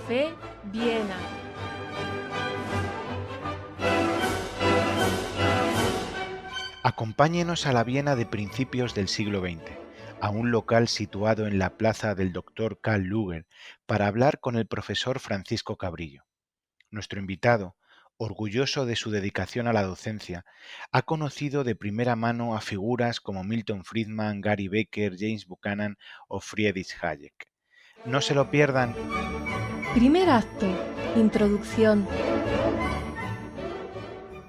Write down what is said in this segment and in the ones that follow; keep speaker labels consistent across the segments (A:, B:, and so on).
A: Café Viena.
B: Acompáñenos a la Viena de principios del siglo XX, a un local situado en la plaza del Dr. Karl Lueger, para hablar con el profesor Francisco Cabrillo. Nuestro invitado, orgulloso de su dedicación a la docencia, ha conocido de primera mano a figuras como Milton Friedman, Gary Becker, James Buchanan o Friedrich Hayek. No se lo pierdan.
A: Primer acto. Introducción.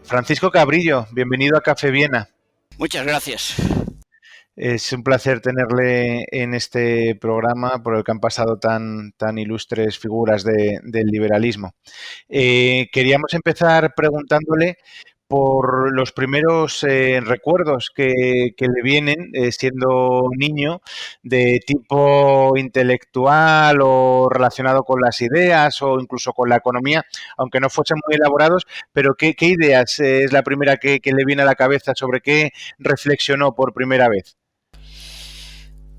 B: Francisco Cabrillo, bienvenido a Café Viena.
C: Muchas gracias.
B: Es un placer tenerle en este programa por el que han pasado tan ilustres figuras del liberalismo. Queríamos empezar preguntándole por los primeros recuerdos que le vienen siendo niño de tipo intelectual o relacionado con las ideas o incluso con la economía, aunque no fuesen muy elaborados, pero ¿qué ideas es la primera que le viene a la cabeza? ¿Sobre qué reflexionó por primera vez?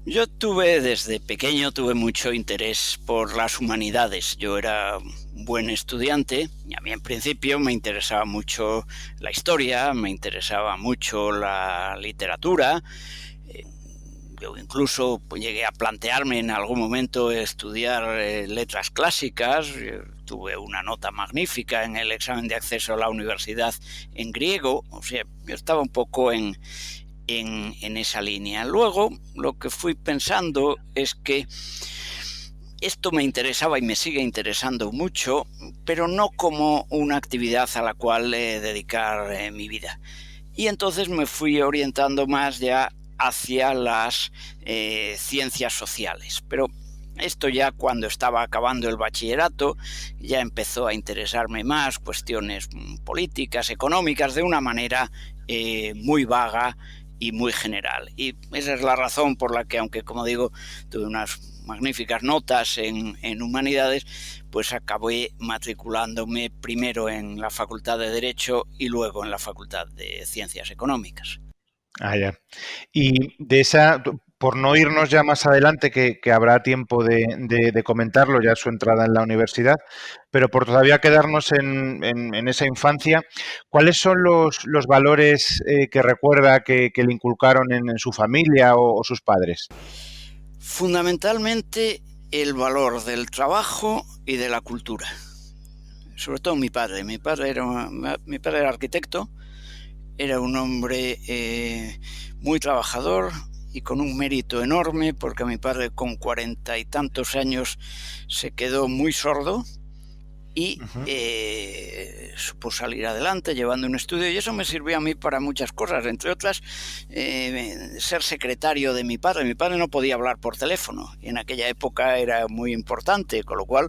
C: Yo desde pequeño tuve mucho interés por las humanidades. Yo era un buen estudiante y a mí en principio me interesaba mucho la historia, me interesaba mucho la literatura. Yo incluso llegué a plantearme en algún momento estudiar letras clásicas. Tuve una nota magnífica en el examen de acceso a la universidad en griego. O sea, yo estaba un poco en esa línea. Luego, lo que fui pensando es que esto me interesaba y me sigue interesando mucho, pero no como una actividad a la cual dedicar mi vida. Y entonces me fui orientando más ya hacia las ciencias sociales. Pero esto ya cuando estaba acabando el bachillerato, ya empezó a interesarme más cuestiones políticas, económicas, de una manera muy vaga y muy general. Y esa es la razón por la que, aunque como digo, tuve unas magníficas notas en humanidades, pues acabé matriculándome primero en la Facultad de Derecho y luego en la Facultad de Ciencias Económicas.
B: Ah, ya. Y de esa, por no irnos ya más adelante, que habrá tiempo de comentarlo, ya su entrada en la universidad, pero por todavía quedarnos en esa infancia, ¿cuáles son los valores que recuerda que le inculcaron en su familia o sus padres?
C: Fundamentalmente el valor del trabajo y de la cultura. Sobre todo mi padre. Mi padre era arquitecto, era un hombre muy trabajador y con un mérito enorme, porque mi padre con 40 y tantos años se quedó muy sordo y supo salir adelante llevando un estudio, y eso me sirvió a mí para muchas cosas, entre otras ser secretario de mi padre. Mi padre no podía hablar por teléfono y en aquella época era muy importante, con lo cual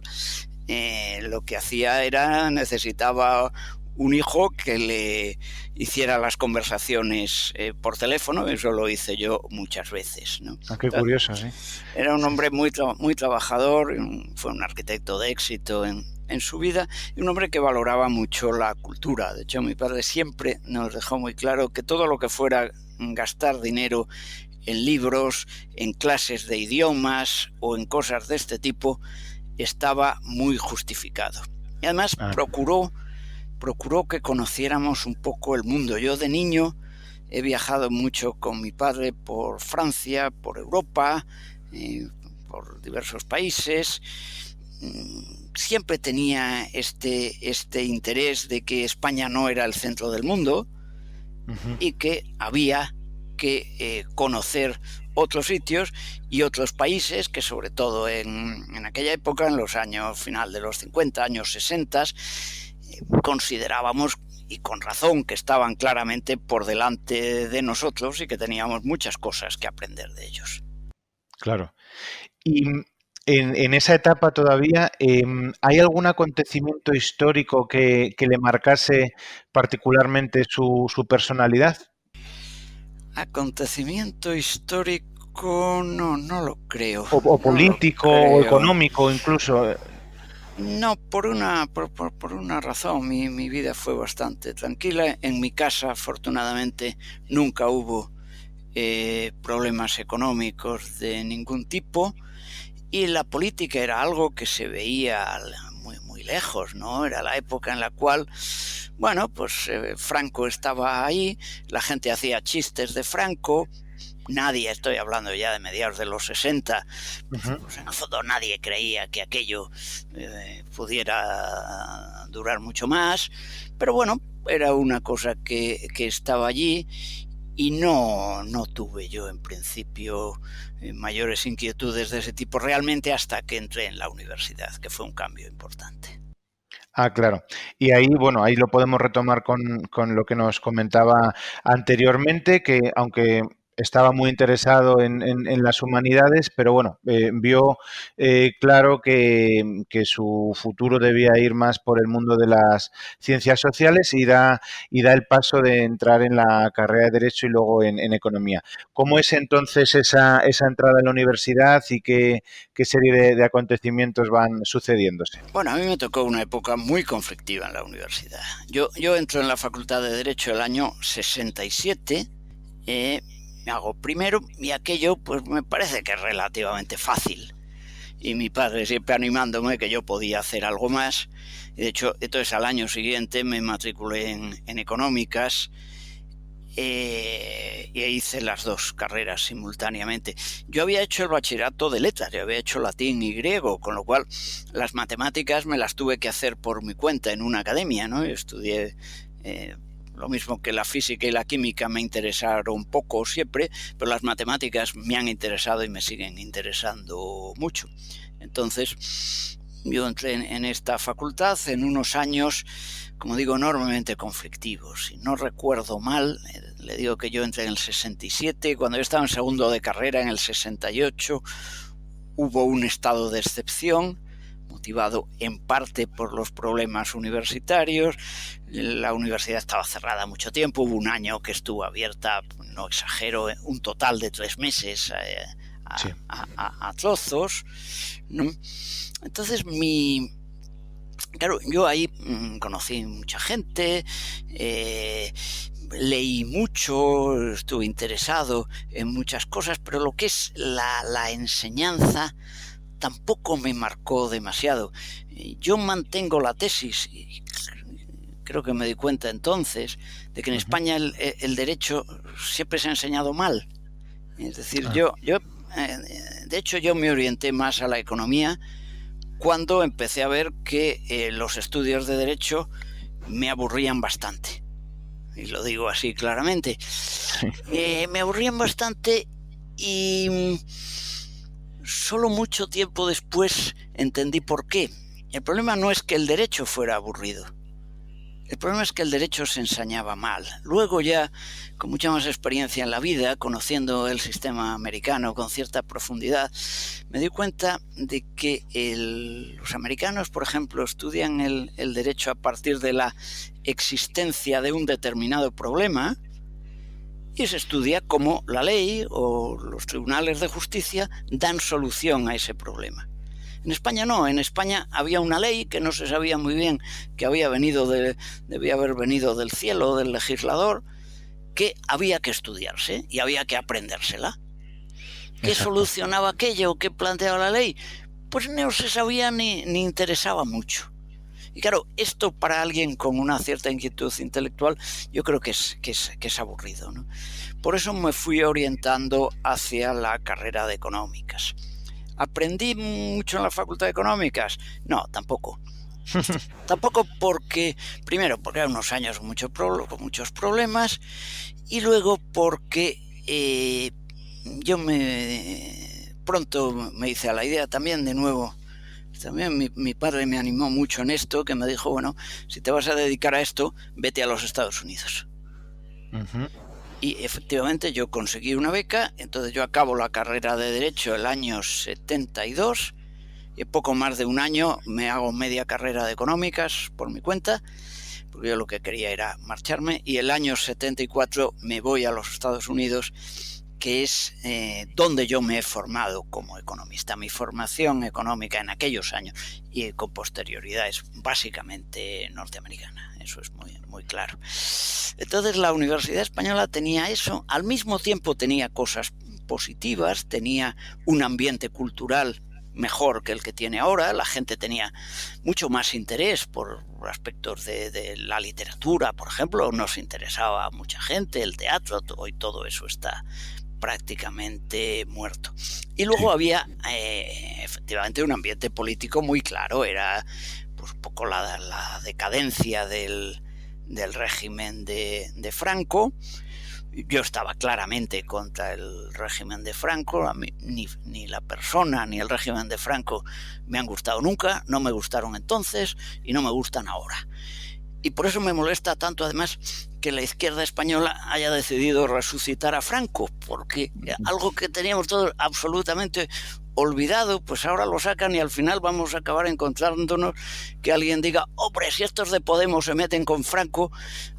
C: lo que hacía era necesitaba un hijo que le hiciera las conversaciones por teléfono. Eso lo hice yo muchas veces, ¿no?
B: Ah, qué curioso, sí.
C: Era un hombre muy trabajador, fue un arquitecto de éxito en su vida y un hombre que valoraba mucho la cultura. De hecho, mi padre siempre nos dejó muy claro que todo lo que fuera gastar dinero en libros, en clases de idiomas o en cosas de este tipo estaba muy justificado. Y además procuró que conociéramos un poco el mundo. Yo de niño he viajado mucho con mi padre por Francia, por Europa, por diversos países. Siempre tenía este interés de que España no era el centro del mundo y que había que conocer otros sitios y otros países que, sobre todo en aquella época, en los años final de los 50, años 60, considerábamos, y con razón, que estaban claramente por delante de nosotros y que teníamos muchas cosas que aprender de ellos.
B: Claro. Y en esa etapa todavía, ¿hay algún acontecimiento histórico que le marcase particularmente su personalidad?
C: Acontecimiento histórico, no lo creo.
B: O político, o económico incluso.
C: No, por una razón. Mi vida fue bastante tranquila. En mi casa, afortunadamente, nunca hubo problemas económicos de ningún tipo. y la política era algo que se veía muy, muy lejos, ¿no? Era la época en la cual, bueno, pues Franco estaba ahí, la gente hacía chistes de Franco. Nadie, estoy hablando ya de mediados de los 60, pues en el fondo nadie creía que aquello pudiera durar mucho más, pero bueno, era una cosa que estaba allí y no tuve yo en principio mayores inquietudes de ese tipo realmente hasta que entré en la universidad, que fue un cambio importante.
B: Ah, claro. Y ahí, bueno, ahí lo podemos retomar con lo que nos comentaba anteriormente, que aunque estaba muy interesado en las humanidades, pero bueno, vio claro que su futuro debía ir más por el mundo de las ciencias sociales y da el paso de entrar en la carrera de Derecho y luego en Economía. ¿Cómo es entonces esa entrada en la universidad y qué serie de acontecimientos van sucediéndose?
C: Bueno, a mí me tocó una época muy conflictiva en la universidad. Yo entro en la Facultad de Derecho el año 67, me hago primero y aquello pues me parece que es relativamente fácil. Y mi padre siempre animándome que yo podía hacer algo más. Y de hecho, entonces al año siguiente me matriculé en Económicas y hice las dos carreras simultáneamente. Yo había hecho el bachillerato de letras, yo había hecho latín y griego, con lo cual las matemáticas me las tuve que hacer por mi cuenta en una academia, ¿no? Yo estudié lo mismo que la física y la química me interesaron poco siempre, pero las matemáticas me han interesado y me siguen interesando mucho. Entonces, yo entré en esta facultad en unos años, como digo, enormemente conflictivos. Si no recuerdo mal, le digo que yo entré en el 67, cuando yo estaba en segundo de carrera, en el 68, hubo un estado de excepción, motivado en parte por los problemas universitarios. La universidad estaba cerrada mucho tiempo, hubo un año que estuvo abierta, no exagero, un total de 3 meses a trozos, ¿no? Entonces claro, yo ahí conocí mucha gente, leí mucho, estuve interesado en muchas cosas, pero lo que es la enseñanza tampoco me marcó demasiado. Yo mantengo la tesis, y creo que me di cuenta entonces, de que en España el derecho siempre se ha enseñado mal. Es decir, de hecho yo me orienté más a la economía cuando empecé a ver que los estudios de derecho me aburrían bastante. Y lo digo así claramente. Me aburrían bastante y solo mucho tiempo después entendí por qué. El problema no es que el derecho fuera aburrido. El problema es que el derecho se enseñaba mal. Luego ya, con mucha más experiencia en la vida, conociendo el sistema americano con cierta profundidad, me di cuenta de que los americanos, por ejemplo, estudian el derecho a partir de la existencia de un determinado problema y se estudia cómo la ley o los tribunales de justicia dan solución a ese problema. En España no, en España había una ley que no se sabía muy bien, que debía haber venido del cielo, del legislador, que había que estudiarse y había que aprendérsela. ¿Qué solucionaba aquello? ¿Qué planteaba la ley? Pues no se sabía ni interesaba mucho. Y claro, esto para alguien con una cierta inquietud intelectual, yo creo que es aburrido, ¿no? Por eso me fui orientando hacia la carrera de Económicas. ¿Aprendí mucho en la Facultad de Económicas? No, tampoco. Tampoco porque, primero, porque eran unos años con muchos problemas, y luego porque yo pronto me hice a la idea también de nuevo. También mi padre me animó mucho en esto, que me dijo, bueno, si te vas a dedicar a esto, vete a los Estados Unidos. Y efectivamente yo conseguí una beca, entonces yo acabo la carrera de Derecho el año 72 y poco más de un año me hago media carrera de Económicas por mi cuenta, porque yo lo que quería era marcharme, y el año 74 me voy a los Estados Unidos, que es donde yo me he formado como economista. Mi formación económica en aquellos años y con posterioridad es básicamente norteamericana. Eso es muy, muy claro. Entonces la Universidad Española tenía eso, al mismo tiempo tenía cosas positivas, tenía un ambiente cultural mejor que el que tiene ahora. La gente tenía mucho más interés por aspectos de la literatura, por ejemplo. Nos interesaba a mucha gente, el teatro, hoy todo eso está prácticamente muerto. Y luego había efectivamente un ambiente político muy claro. Era pues un poco la decadencia del régimen de Franco. Yo estaba claramente contra el régimen de Franco. A mí ni la persona ni el régimen de Franco me han gustado nunca, no me gustaron entonces y no me gustan ahora. Y por eso me molesta tanto, además, que la izquierda española haya decidido resucitar a Franco, porque algo que teníamos todos absolutamente olvidado, pues ahora lo sacan y al final vamos a acabar encontrándonos que alguien diga, hombre, si estos de Podemos se meten con Franco,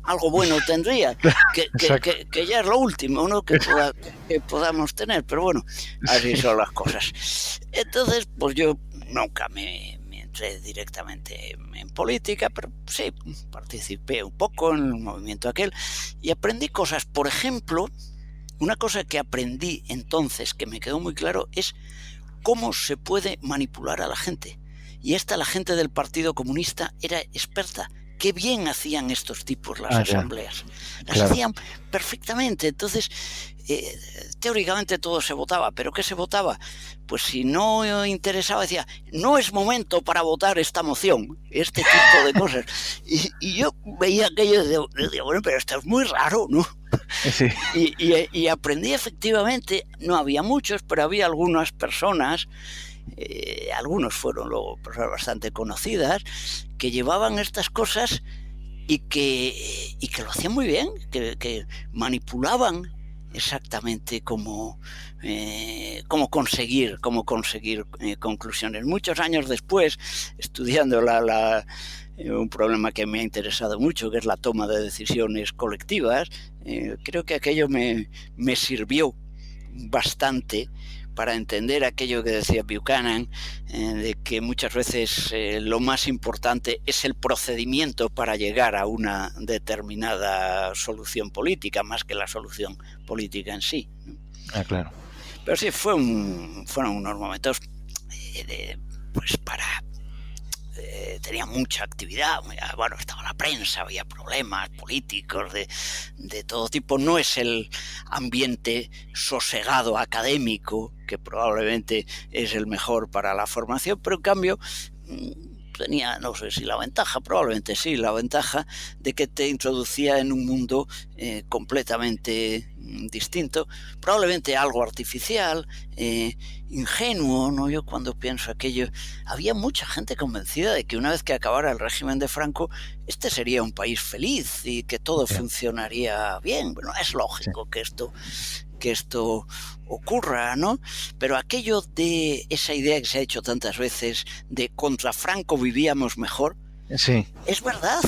C: algo bueno tendría, que ya es lo último, ¿no? que podamos tener, pero bueno, así son las cosas. Entonces, pues yo nunca me entré directamente en política, pero sí participé un poco en el movimiento aquel y aprendí cosas. Por ejemplo, una cosa que aprendí entonces que me quedó muy claro es cómo se puede manipular a la gente. Y la gente del Partido Comunista era experta. Qué bien hacían estos tipos las asambleas. Las hacían perfectamente. Entonces, teóricamente todo se votaba. ¿Pero qué se votaba? Pues si no interesaba, decía, no es momento para votar esta moción, este tipo de cosas. Y yo veía aquello y decía, bueno, pero esto es muy raro, ¿no?
B: Sí.
C: Y aprendí efectivamente, no había muchos, pero había algunas personas, algunos fueron luego personas bastante conocidas, que llevaban estas cosas y que lo hacían muy bien, que manipulaban exactamente cómo conseguir conclusiones. Muchos años después, estudiando un problema que me ha interesado mucho, que es la toma de decisiones colectivas, creo que aquello me sirvió bastante para entender aquello que decía Buchanan, de que muchas veces lo más importante es el procedimiento para llegar a una determinada solución política, más que la solución política en sí, ¿no?
B: Claro.
C: Pero sí, fueron unos momentos pues tenía mucha actividad, bueno, estaba la prensa, había problemas políticos de todo tipo. No es el ambiente sosegado académico que probablemente es el mejor para la formación, pero en cambio tenía, no sé si la ventaja, probablemente sí, la ventaja de que te introducía en un mundo completamente distinto, probablemente algo artificial, ingenuo, ¿no? Yo cuando pienso aquello, había mucha gente convencida de que una vez que acabara el régimen de Franco, este sería un país feliz y que todo funcionaría bien. Bueno, es lógico que esto ocurra, ¿no? Pero aquello de esa idea que se ha hecho tantas veces de contra Franco vivíamos mejor,
B: sí,
C: es verdad.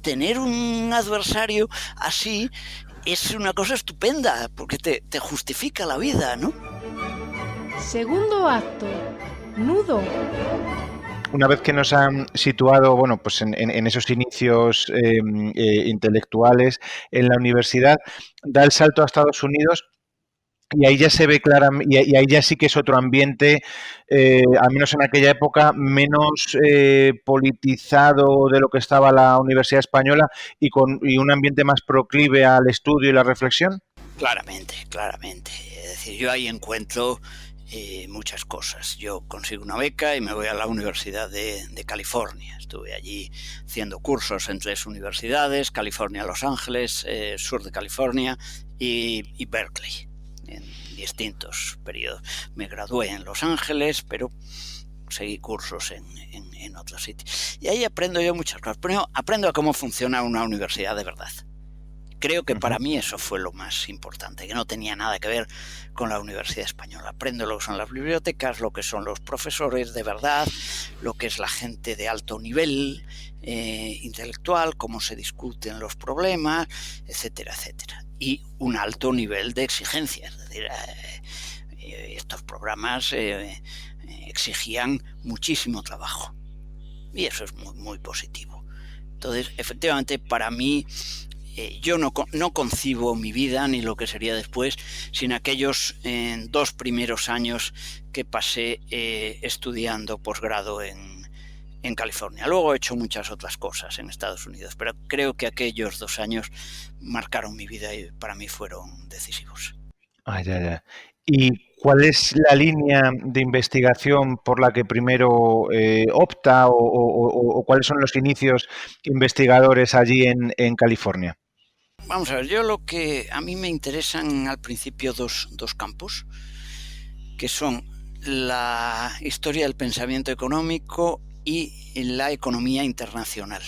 C: Tener un adversario así es una cosa estupenda porque te justifica la vida, ¿no?
A: Segundo acto, nudo.
B: Una vez que nos han situado, bueno, pues en esos inicios intelectuales en la universidad, da el salto a Estados Unidos y ahí ya se ve claramente, y ahí ya sí que es otro ambiente, al menos en aquella época, menos politizado de lo que estaba la Universidad Española y un ambiente más proclive al estudio y la reflexión.
C: Claramente. Es decir, yo ahí encuentro muchas cosas. Yo consigo una beca y me voy a la Universidad de California. Estuve allí haciendo cursos en 3 universidades, California, Los Ángeles, sur de California y Berkeley, en distintos periodos. Me gradué en Los Ángeles, pero seguí cursos en otros sitios. Y ahí aprendo yo muchas cosas. Primero, aprendo a cómo funciona una universidad de verdad. Creo que para mí eso fue lo más importante, que no tenía nada que ver con la Universidad Española. Aprendo lo que son las bibliotecas, lo que son los profesores de verdad, lo que es la gente de alto nivel intelectual, cómo se discuten los problemas, etcétera, etcétera. Y un alto nivel de exigencia. Es decir, estos programas exigían muchísimo trabajo. Y eso es muy, muy positivo. Entonces, efectivamente, para mí yo no concibo mi vida ni lo que sería después sin aquellos 2 primeros años que pasé estudiando posgrado en California. Luego he hecho muchas otras cosas en Estados Unidos, pero creo que aquellos 2 años marcaron mi vida y para mí fueron decisivos.
B: Ya. ¿Y cuál es la línea de investigación por la que primero opta o cuáles son los inicios investigadores allí en California?
C: Vamos a ver, a mí me interesan al principio dos campos, que son la historia del pensamiento económico y la economía internacional,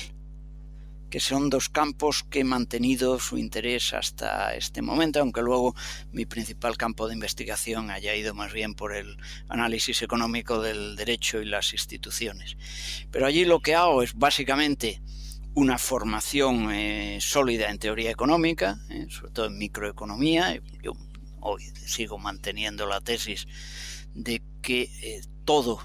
C: que son 2 campos que he mantenido su interés hasta este momento, aunque luego mi principal campo de investigación haya ido más bien por el análisis económico del derecho y las instituciones. Pero allí lo que hago es básicamente una formación sólida en teoría económica, sobre todo en microeconomía. Yo hoy sigo manteniendo la tesis de que todo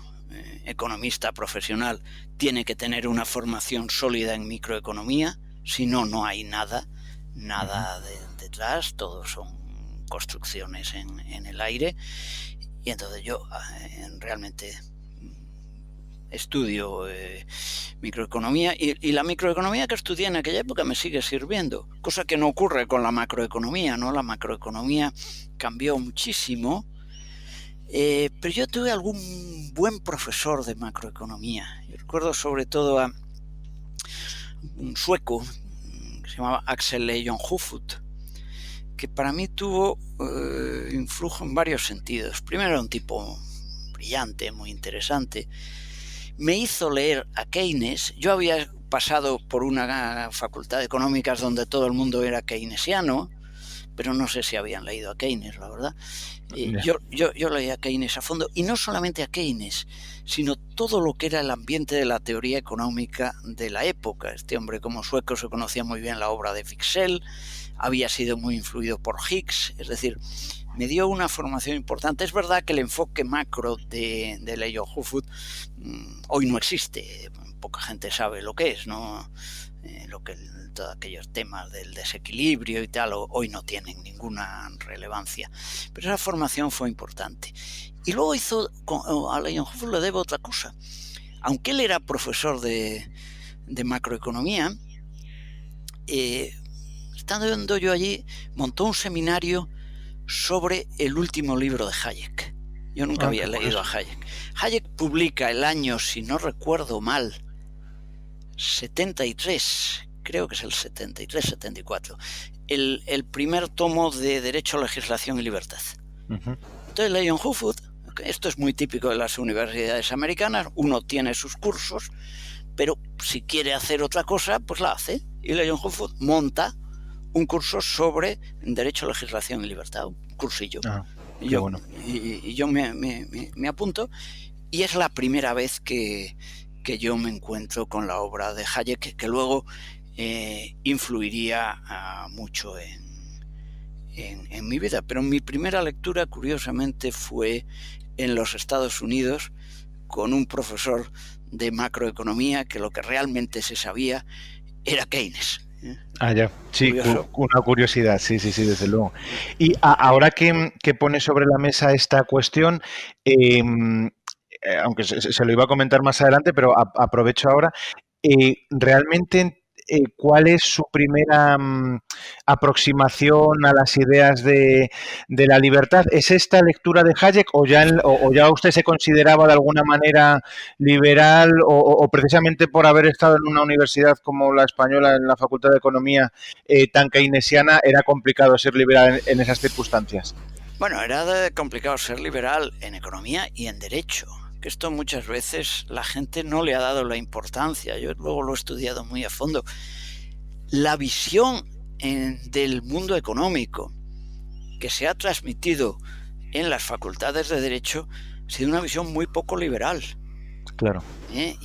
C: economista profesional tiene que tener una formación sólida en microeconomía, si no, no hay nada detrás, todos son construcciones en el aire. Y entonces yo realmente estudio microeconomía y la microeconomía que estudié en aquella época me sigue sirviendo, cosa que no ocurre con la macroeconomía, ¿no? La macroeconomía cambió muchísimo. Pero yo tuve algún buen profesor de macroeconomía. Yo recuerdo sobre todo a un sueco que se llamaba Axel Leijonhufvud, que para mí tuvo influjo en varios sentidos. Primero, era un tipo brillante, muy interesante. Me hizo leer a Keynes. Yo había pasado por una facultad de económicas donde todo el mundo era keynesiano, pero no sé si habían leído a Keynes, la verdad. Yo leí a Keynes a fondo, y no solamente a Keynes, sino todo lo que era el ambiente de la teoría económica de la época. Este hombre, como sueco, se conocía muy bien la obra de Wicksell, había sido muy influido por Hicks, es decir, me dio una formación importante. Es verdad que el enfoque macro de Leijonhufvud hoy no existe, poca gente sabe lo que es, ¿no? Todos aquellos temas del desequilibrio y tal, hoy no tienen ninguna relevancia. Pero esa formación fue importante. Y luego a Leijonhufvud le debo otra cosa. Aunque él era profesor de macroeconomía, estando yo allí, montó un seminario sobre el último libro de Hayek. Yo nunca había leído a Hayek. Hayek publica el año, si no recuerdo mal, 73, creo que es el 73-74, el primer tomo de Derecho, Legislación y Libertad. Uh-huh. Entonces Leijonhufvud, esto es muy típico de las universidades americanas, uno tiene sus cursos, pero si quiere hacer otra cosa, pues la hace. Y Leijonhufvud monta un curso sobre Derecho, Legislación y Libertad, un cursillo. Y yo me apunto, y es la primera vez que yo me encuentro con la obra de Hayek, que luego influiría mucho en mi vida. Pero mi primera lectura, curiosamente, fue en los Estados Unidos con un profesor de macroeconomía que lo que realmente se sabía era Keynes.
B: Ya. Sí, una curiosidad, sí, desde luego. Y ahora que pone sobre la mesa esta cuestión, aunque se lo iba a comentar más adelante, pero aprovecho ahora, realmente, ¿cuál es su primera aproximación a las ideas de la libertad? ¿Es esta lectura de Hayek o ya usted se consideraba de alguna manera liberal o precisamente por haber estado en una universidad como la española, en la Facultad de Economía, tan keynesiana, era complicado ser liberal en esas circunstancias?
C: Bueno, era complicado ser liberal en economía y en derecho. Que esto muchas veces la gente no le ha dado la importancia. Yo luego lo he estudiado muy a fondo. La visión del mundo económico que se ha transmitido en las facultades de derecho ha sido una visión muy poco liberal.
B: Claro.
C: Y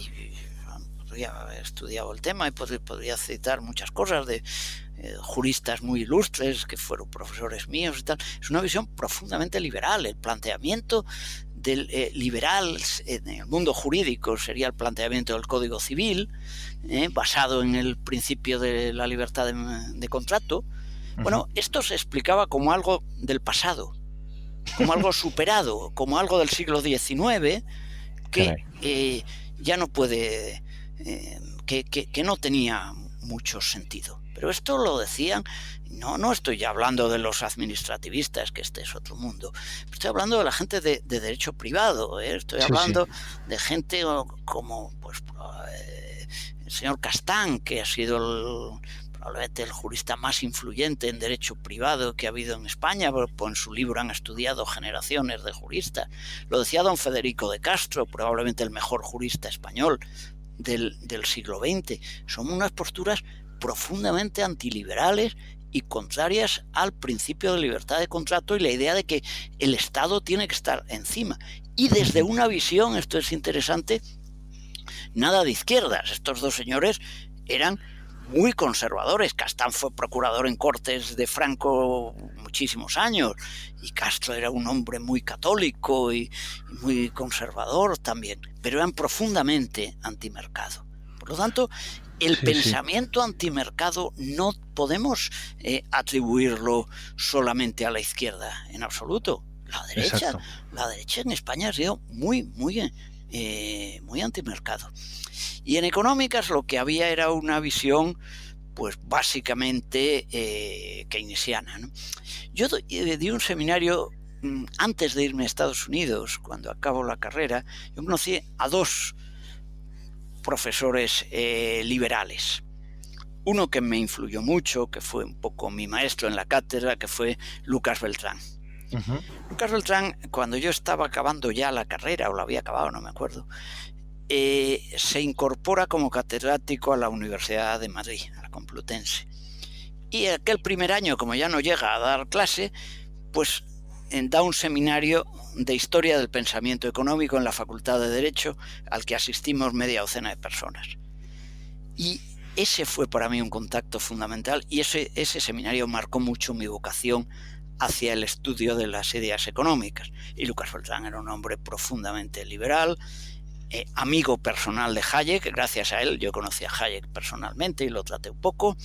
C: podría haber estudiado el tema y podría citar muchas cosas de juristas muy ilustres que fueron profesores míos y tal. Es una visión profundamente liberal. El planteamiento liberal en el mundo jurídico sería el planteamiento del Código Civil, basado en el principio de la libertad de contrato. Bueno, esto se explicaba como algo del pasado, como algo superado, como algo del siglo XIX, que ya no puede, que no tenía mucho sentido. Pero esto lo decían, no estoy ya hablando de los administrativistas, que este es otro mundo, estoy hablando de la gente de derecho privado, estoy hablando de gente como pues, el señor Castán, que ha sido probablemente el jurista más influyente en derecho privado que ha habido en España, pues en su libro han estudiado generaciones de juristas. Lo decía don Federico de Castro, probablemente el mejor jurista español del siglo XX. Son unas posturas profundamente antiliberales y contrarias al principio de libertad de contrato y la idea de que el Estado tiene que estar encima. Y desde una visión, esto es interesante, nada de izquierdas. Estos dos señores eran muy conservadores. Castán fue procurador en Cortes de Franco muchísimos años y Castro era un hombre muy católico y muy conservador también, pero eran profundamente antimercado. Por lo tanto, el pensamiento antimercado no podemos atribuirlo solamente a la izquierda, en absoluto. La derecha en España ha sido muy antimercado. Y en económicas lo que había era una visión pues básicamente keynesiana, ¿no? Yo di un seminario antes de irme a Estados Unidos, cuando acabo la carrera. Yo conocí a dos profesores liberales. Uno que me influyó mucho, que fue un poco mi maestro en la cátedra, que fue Lucas Beltrán. Lucas Beltrán, cuando yo estaba acabando ya la carrera, o la había acabado, no me acuerdo, se incorpora como catedrático a la Universidad de Madrid, a la Complutense. Y aquel primer año, como ya no llega a dar clase, pues da un seminario de historia del pensamiento económico en la Facultad de Derecho, al que asistimos media docena de personas. Y ese fue para mí un contacto fundamental, y ese seminario marcó mucho mi vocación hacia el estudio de las ideas económicas. Y Lucas Beltrán era un hombre profundamente liberal, amigo personal de Hayek. Gracias a él yo conocí a Hayek personalmente y lo traté un poco.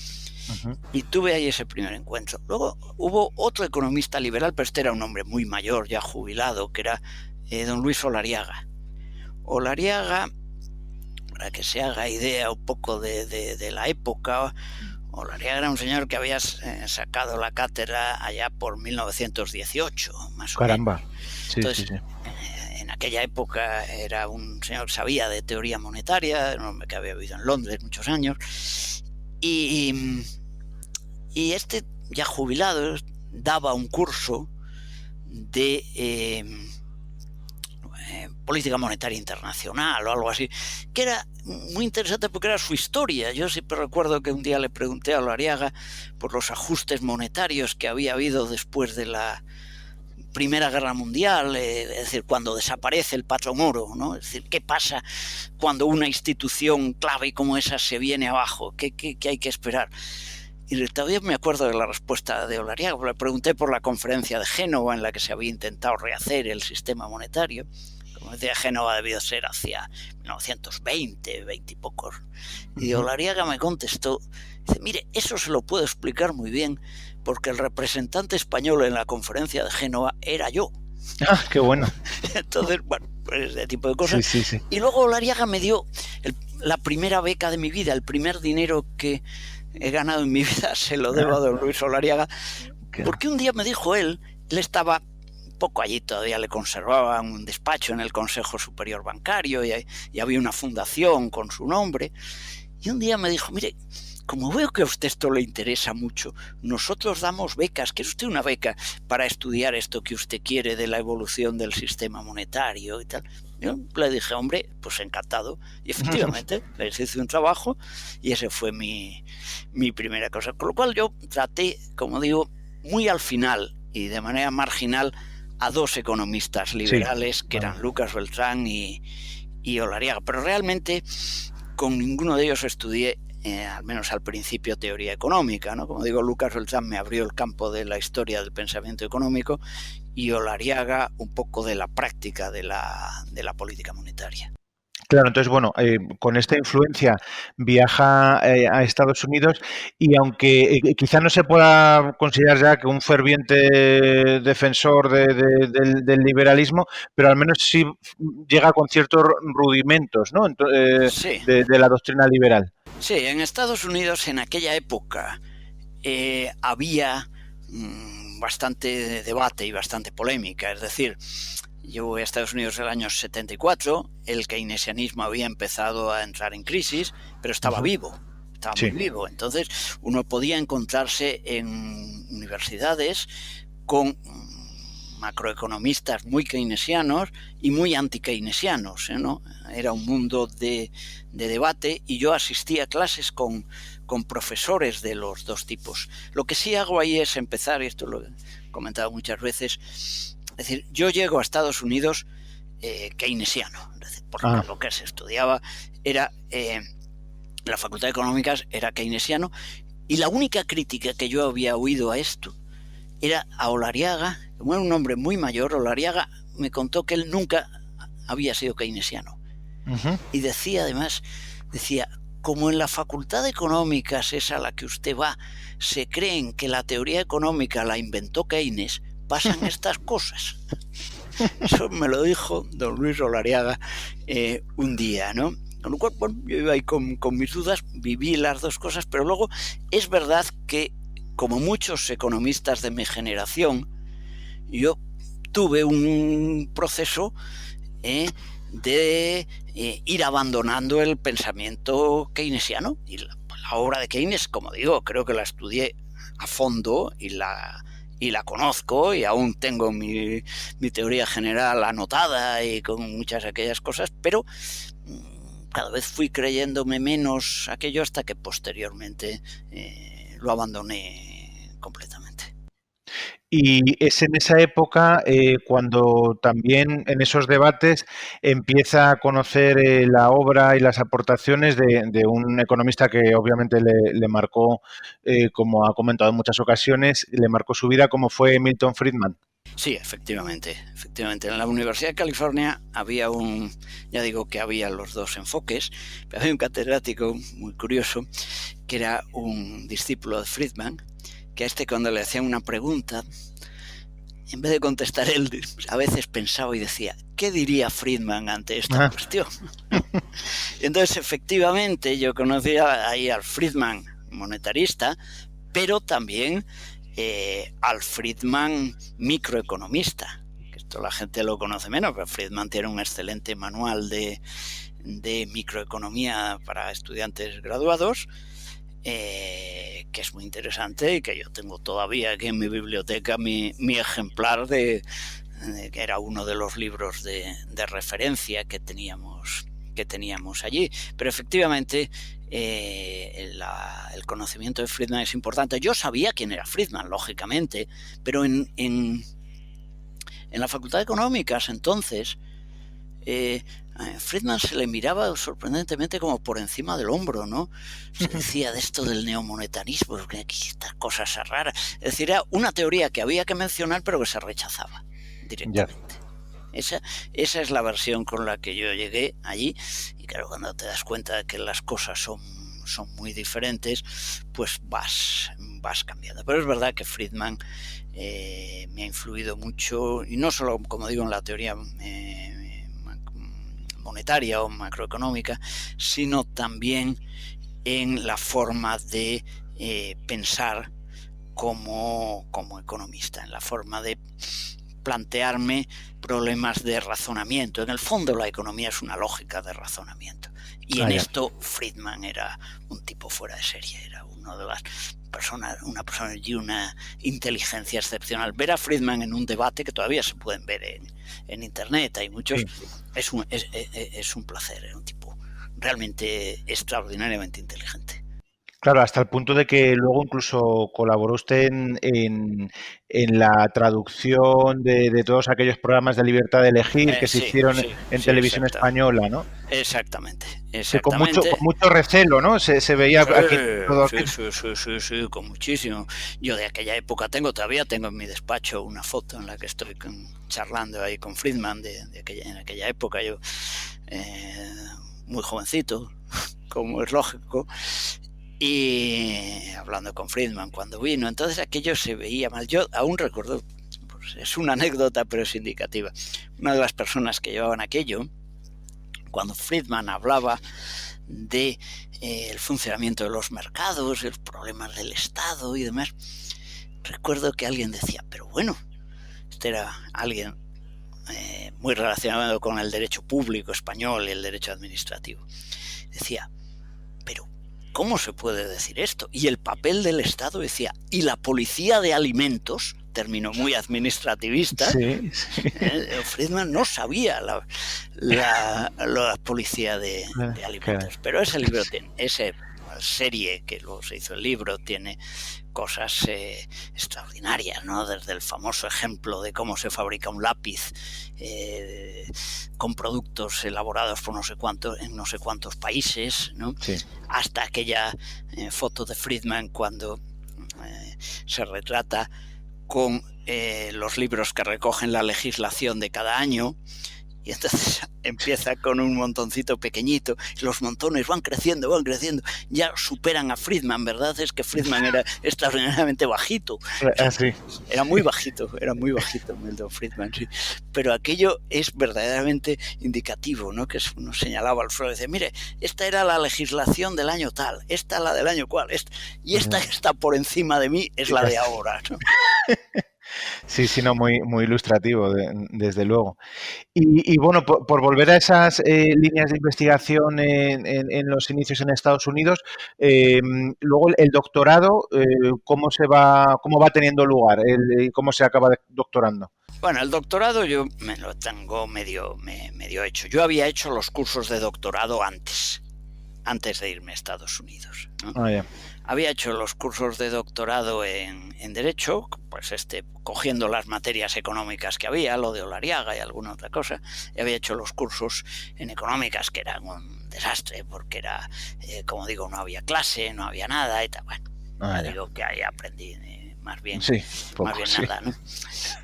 C: Y tuve ahí ese primer encuentro. Luego hubo otro economista liberal, pero este era un hombre muy mayor, ya jubilado, que era don Luis Olariaga. Olariaga, para que se haga idea un poco de la época, Olariaga era un señor que había sacado la cátedra allá por 1918, más o menos. Entonces, en aquella época era un señor que sabía de teoría monetaria, un hombre que había vivido en Londres muchos años, y este, ya jubilado, daba un curso de política monetaria internacional o algo así, que era muy interesante porque era su historia. Yo siempre recuerdo que un día le pregunté a Olariaga por los ajustes monetarios que había habido después de la Primera Guerra Mundial, es decir, cuando desaparece el patrón oro, ¿no? Es decir, ¿qué pasa cuando una institución clave como esa se viene abajo? ¿Qué hay que esperar? Y todavía me acuerdo de la respuesta de Olariaga. Le pregunté por la conferencia de Génova en la que se había intentado rehacer el sistema monetario. Como decía, Génova debió ser hacia 1920, 20 y pocos. Y Olariaga me contestó, dice, mire, eso se lo puedo explicar muy bien porque el representante español en la conferencia de Génova era yo.
B: ¡Ah, qué bueno!
C: Entonces, bueno, pues ese tipo de cosas.
B: Sí.
C: Y luego Olariaga me dio la primera beca de mi vida, el primer dinero que he ganado en mi vida, se lo debo a don Luis Olariaga, porque un día me dijo él estaba poco allí, todavía le conservaban un despacho en el Consejo Superior Bancario y había una fundación con su nombre, y un día me dijo, mire, como veo que a usted esto le interesa mucho, nosotros damos becas. ¿Quiere usted una beca para estudiar esto que usted quiere de la evolución del sistema monetario y tal? Yo le dije, hombre, pues encantado. Y efectivamente les hice un trabajo y ese fue mi primera cosa. Con lo cual yo traté, como digo, muy al final y de manera marginal a dos economistas liberales que eran Lucas Beltrán y Olariaga. Pero realmente con ninguno de ellos estudié al menos al principio, teoría económica, ¿no? Como digo, Lucas Beltrán me abrió el campo de la historia del pensamiento económico y Olariaga un poco de la práctica de la política monetaria.
B: Claro, entonces, bueno, con esta influencia viaja a Estados Unidos y aunque quizá no se pueda considerar ya que un ferviente defensor del liberalismo, pero al menos sí llega con ciertos rudimentos, ¿no?
C: Sí.
B: De la doctrina liberal.
C: Sí, en Estados Unidos en aquella época había bastante debate y bastante polémica, es decir, yo voy a Estados Unidos en el año 74, el keynesianismo había empezado a entrar en crisis, pero estaba vivo, estaba muy vivo. Entonces uno podía encontrarse en universidades con macroeconomistas muy keynesianos y muy anti-keynesianos, ¿no? Era un mundo de debate y yo asistí a clases con profesores de los dos tipos. Lo que sí hago ahí es empezar, y esto lo he comentado muchas veces, es decir, yo llego a Estados Unidos keynesiano, es decir, porque lo que se estudiaba era, la Facultad de Económicas era keynesiano, y la única crítica que yo había oído a esto era a Olariaga, como era un hombre muy mayor. Olariaga me contó que él nunca había sido keynesiano. Y decía además, como en la Facultad de Económicas es a la que usted va, se creen que la teoría económica la inventó Keynes, pasan estas cosas. Eso me lo dijo don Luis Olariaga un día, ¿no? Con lo cual, bueno, yo iba ahí con mis dudas, viví las dos cosas, pero luego es verdad que, como muchos economistas de mi generación, yo tuve un proceso de ir abandonando el pensamiento keynesiano. Y la obra de Keynes, como digo, creo que la estudié a fondo y la conozco, y aún tengo mi teoría general anotada y con muchas de aquellas cosas, pero cada vez fui creyéndome menos aquello hasta que posteriormente lo abandoné completamente.
B: Y es en esa época cuando también en esos debates empieza a conocer la obra y las aportaciones de un economista que obviamente le marcó, como ha comentado en muchas ocasiones, le marcó su vida, como fue Milton Friedman.
C: Sí, efectivamente. En la Universidad de California había ya digo que había los dos enfoques, pero había un catedrático muy curioso que era un discípulo de Friedman, que a este, cuando le hacían una pregunta, en vez de contestar él, a veces pensaba y decía, ¿qué diría Friedman ante esta cuestión? Y entonces, efectivamente, yo conocía ahí al Friedman monetarista, pero también al Friedman microeconomista, que esto la gente lo conoce menos, pero Friedman tiene un excelente manual de microeconomía para estudiantes graduados, que es muy interesante y que yo tengo todavía aquí en mi biblioteca mi ejemplar de que era uno de los libros de referencia que teníamos allí. Pero efectivamente el conocimiento de Friedman es importante. Yo sabía quién era Friedman, lógicamente, pero en la Facultad de Económicas entonces Friedman se le miraba sorprendentemente como por encima del hombro, ¿no? Se decía de esto del neomonetarismo, que aquí estas cosas raras. Es decir, era una teoría que había que mencionar, pero que se rechazaba directamente. Esa es la versión con la que yo llegué allí. Y claro, cuando te das cuenta de que las cosas son muy diferentes, pues vas cambiando. Pero es verdad que Friedman me ha influido mucho, y no solo, como digo, en la teoría monetaria o macroeconómica, sino también en la forma de pensar como economista, en la forma de plantearme problemas de razonamiento. En el fondo, la economía es una lógica de razonamiento. Y en esto Friedman era un tipo fuera de serie, era una de las personas, una persona y una inteligencia excepcional. Ver a Friedman en un debate, que todavía se pueden ver en internet, hay muchos, es un placer, era un tipo realmente extraordinariamente inteligente.
B: Claro, hasta el punto de que luego incluso colaboró usted en la traducción de todos aquellos programas de libertad de elegir que se
C: Sí,
B: hicieron
C: sí,
B: en
C: sí,
B: televisión
C: exacto.
B: española, ¿no?
C: Exactamente,
B: Que con
C: exactamente.
B: mucho recelo, ¿no? Se veía aquí todo
C: Sí,
B: aquello.
C: sí, sí, sí, sí, con muchísimo. Yo de aquella época todavía tengo en mi despacho una foto en la que estoy charlando ahí con Friedman en aquella época, yo eh, muy jovencito, como es lógico, y hablando con Friedman cuando vino. Entonces aquello se veía mal. Yo aún recuerdo, pues es una anécdota, pero es indicativa. Una de las personas que llevaban aquello, cuando Friedman hablaba de el funcionamiento de los mercados, los problemas del Estado y demás, recuerdo que alguien decía, pero bueno, este era alguien muy relacionado con el derecho público español y el derecho administrativo, decía, pero ¿cómo se puede decir esto? Y el papel del Estado, decía, y la policía de alimentos, término muy administrativista,
B: Sí, sí.
C: Friedman no sabía la policía de alimentos, pero ese libro tiene, esa serie que luego se hizo el libro, tiene cosas extraordinarias, ¿no? Desde el famoso ejemplo de cómo se fabrica un lápiz con productos elaborados por en no sé cuántos países, ¿no?
B: Sí.
C: Hasta aquella foto de Friedman cuando se retrata con los libros que recogen la legislación de cada año, y entonces empieza con un montoncito pequeñito, y los montones van creciendo, ya superan a Friedman, ¿verdad? Es que Friedman era extraordinariamente bajito,
B: Sí.
C: era muy bajito Milton Friedman, sí. Pero aquello es verdaderamente indicativo, ¿no? Que uno señalaba al suelo y decía, mire, esta era la legislación del año tal, esta la del año cual, y esta que está por encima de mí es la de ahora, ¿no?
B: Sí, sí, no, muy ilustrativo, desde luego. Y bueno, por volver a esas líneas de investigación en los inicios en Estados Unidos, luego el doctorado, ¿cómo va teniendo lugar? ¿Cómo se acaba doctorando?
C: Bueno, el doctorado yo me lo tengo medio hecho. Yo había hecho los cursos de doctorado antes de irme a Estados Unidos, ¿no?
B: Ah, yeah.
C: Había hecho los cursos de doctorado en Derecho, pues cogiendo las materias económicas que había, lo de Olariaga y alguna otra cosa, y había hecho los cursos en Económicas, que eran un desastre, porque era, como digo, no había clase, no había nada, y tal. Bueno, digo que ahí aprendí más bien,
B: sí, poco,
C: nada, ¿no?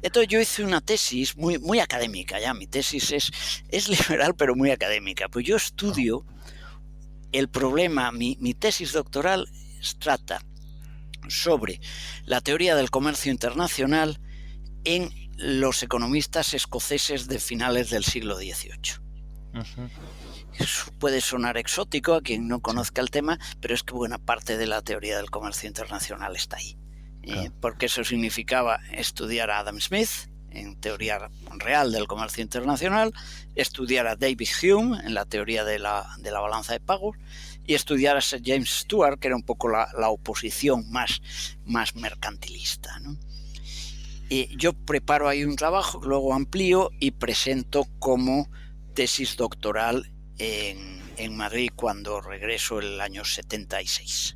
C: Entonces yo hice una tesis muy académica, ya, mi tesis es liberal, pero muy académica, pues yo estudio el problema, mi tesis doctoral trata sobre la teoría del comercio internacional en los economistas escoceses de finales del siglo XVIII. Uh-huh. Eso puede sonar exótico a quien no conozca el tema, pero es que buena parte de la teoría del comercio internacional está ahí. Claro. Porque eso significaba estudiar a Adam Smith en teoría real del comercio internacional, estudiar a David Hume en la teoría de la balanza de pagos, y estudiar a Sir James Stewart, que era un poco la oposición más mercantilista, ¿no? Y yo preparo ahí un trabajo, luego amplío y presento como tesis doctoral en Madrid cuando regreso el año 76.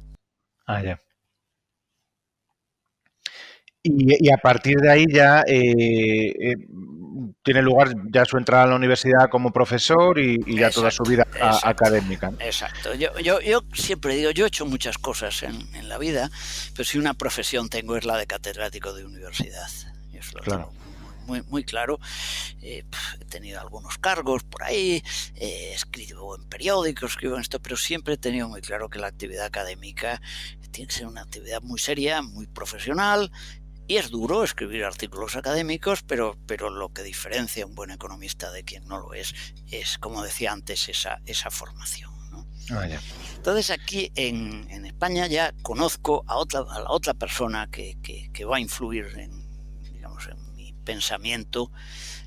B: Ah, ya. Y a partir de ahí ya tiene lugar ya su entrada a la universidad como profesor y ya toda su vida académica, ¿no?
C: Exacto. Yo siempre digo, yo he hecho muchas cosas en la vida, pero si una profesión tengo es la de catedrático de universidad. Eso lo tengo muy claro. He tenido algunos cargos por ahí, escribo en periódicos, escribo en esto, pero siempre he tenido muy claro que la actividad académica tiene que ser una actividad muy seria, muy profesional. Y es duro escribir artículos académicos, pero lo que diferencia a un buen economista de quien no lo es, como decía antes, esa formación, ¿no?
B: Ah, ya.
C: Entonces aquí en España ya conozco a la otra persona que va a influir en mi pensamiento.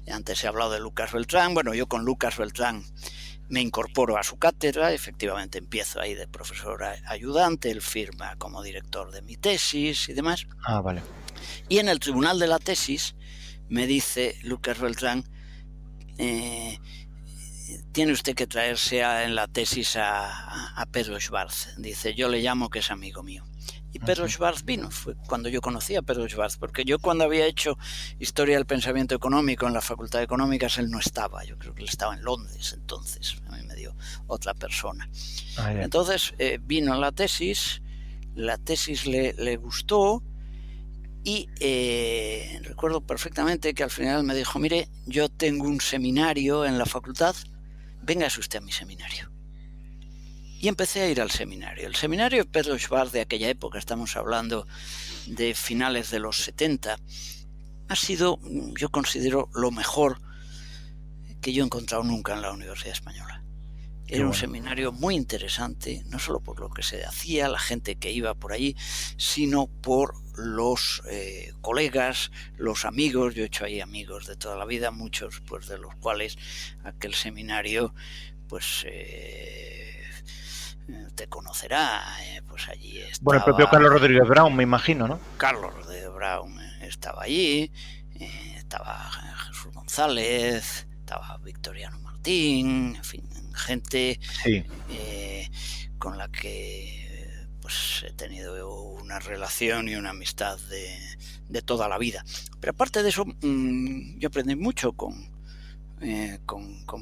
C: Antes he hablado de Lucas Beltrán. Bueno, yo con Lucas Beltrán me incorporo a su cátedra, efectivamente empiezo ahí de profesor ayudante, él firma como director de mi tesis y demás.
B: Ah, vale.
C: Y en el tribunal de la tesis me dice Lucas Beltrán, tiene usted que traerse en la tesis a Pedro Schwartz. Dice, yo le llamo que es amigo mío. Y Pedro Schwartz vino, fue cuando yo conocí a Pedro Schwartz, porque yo cuando había hecho Historia del Pensamiento Económico en la Facultad de Económicas, él no estaba, yo creo que él estaba en Londres entonces, a mí me dio otra persona. Entonces vino la tesis le gustó y recuerdo perfectamente que al final me dijo, mire, yo tengo un seminario en la facultad, véngase usted a mi seminario. Y empecé a ir al seminario. El seminario de Pedro Schwartz de aquella época, estamos hablando de finales de los 70, ha sido, yo considero, lo mejor que yo he encontrado nunca en la Universidad Española. Era un seminario muy interesante, no solo por lo que se hacía, la gente que iba por allí, sino por los colegas, los amigos. Yo he hecho ahí amigos de toda la vida, muchos pues de los cuales aquel seminario pues te conocerá, pues allí estaba...
B: Bueno, el propio Carlos Rodríguez Brown, me imagino, ¿no?
C: Carlos Rodríguez Brown estaba allí, estaba Jesús González, estaba Victoriano Martín, en fin, gente con la que pues he tenido una relación y una amistad de toda la vida. Pero aparte de eso, yo aprendí mucho con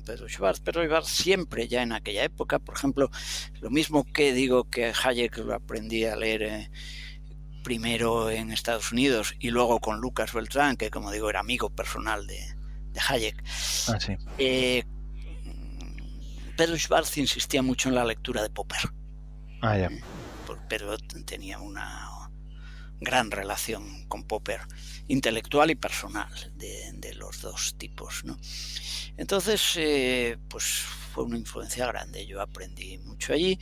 C: Pedro Schwartz. Pedro Schwartz siempre, ya en aquella época, por ejemplo, lo mismo que digo que Hayek lo aprendí a leer primero en Estados Unidos y luego con Lucas Beltrán, que como digo era amigo personal de Hayek. Pedro Schwartz insistía mucho en la lectura de Popper. Pedro tenía una gran relación con Popper, intelectual y personal, de los dos tipos, ¿no? Entonces, pues fue una influencia grande, yo aprendí mucho allí,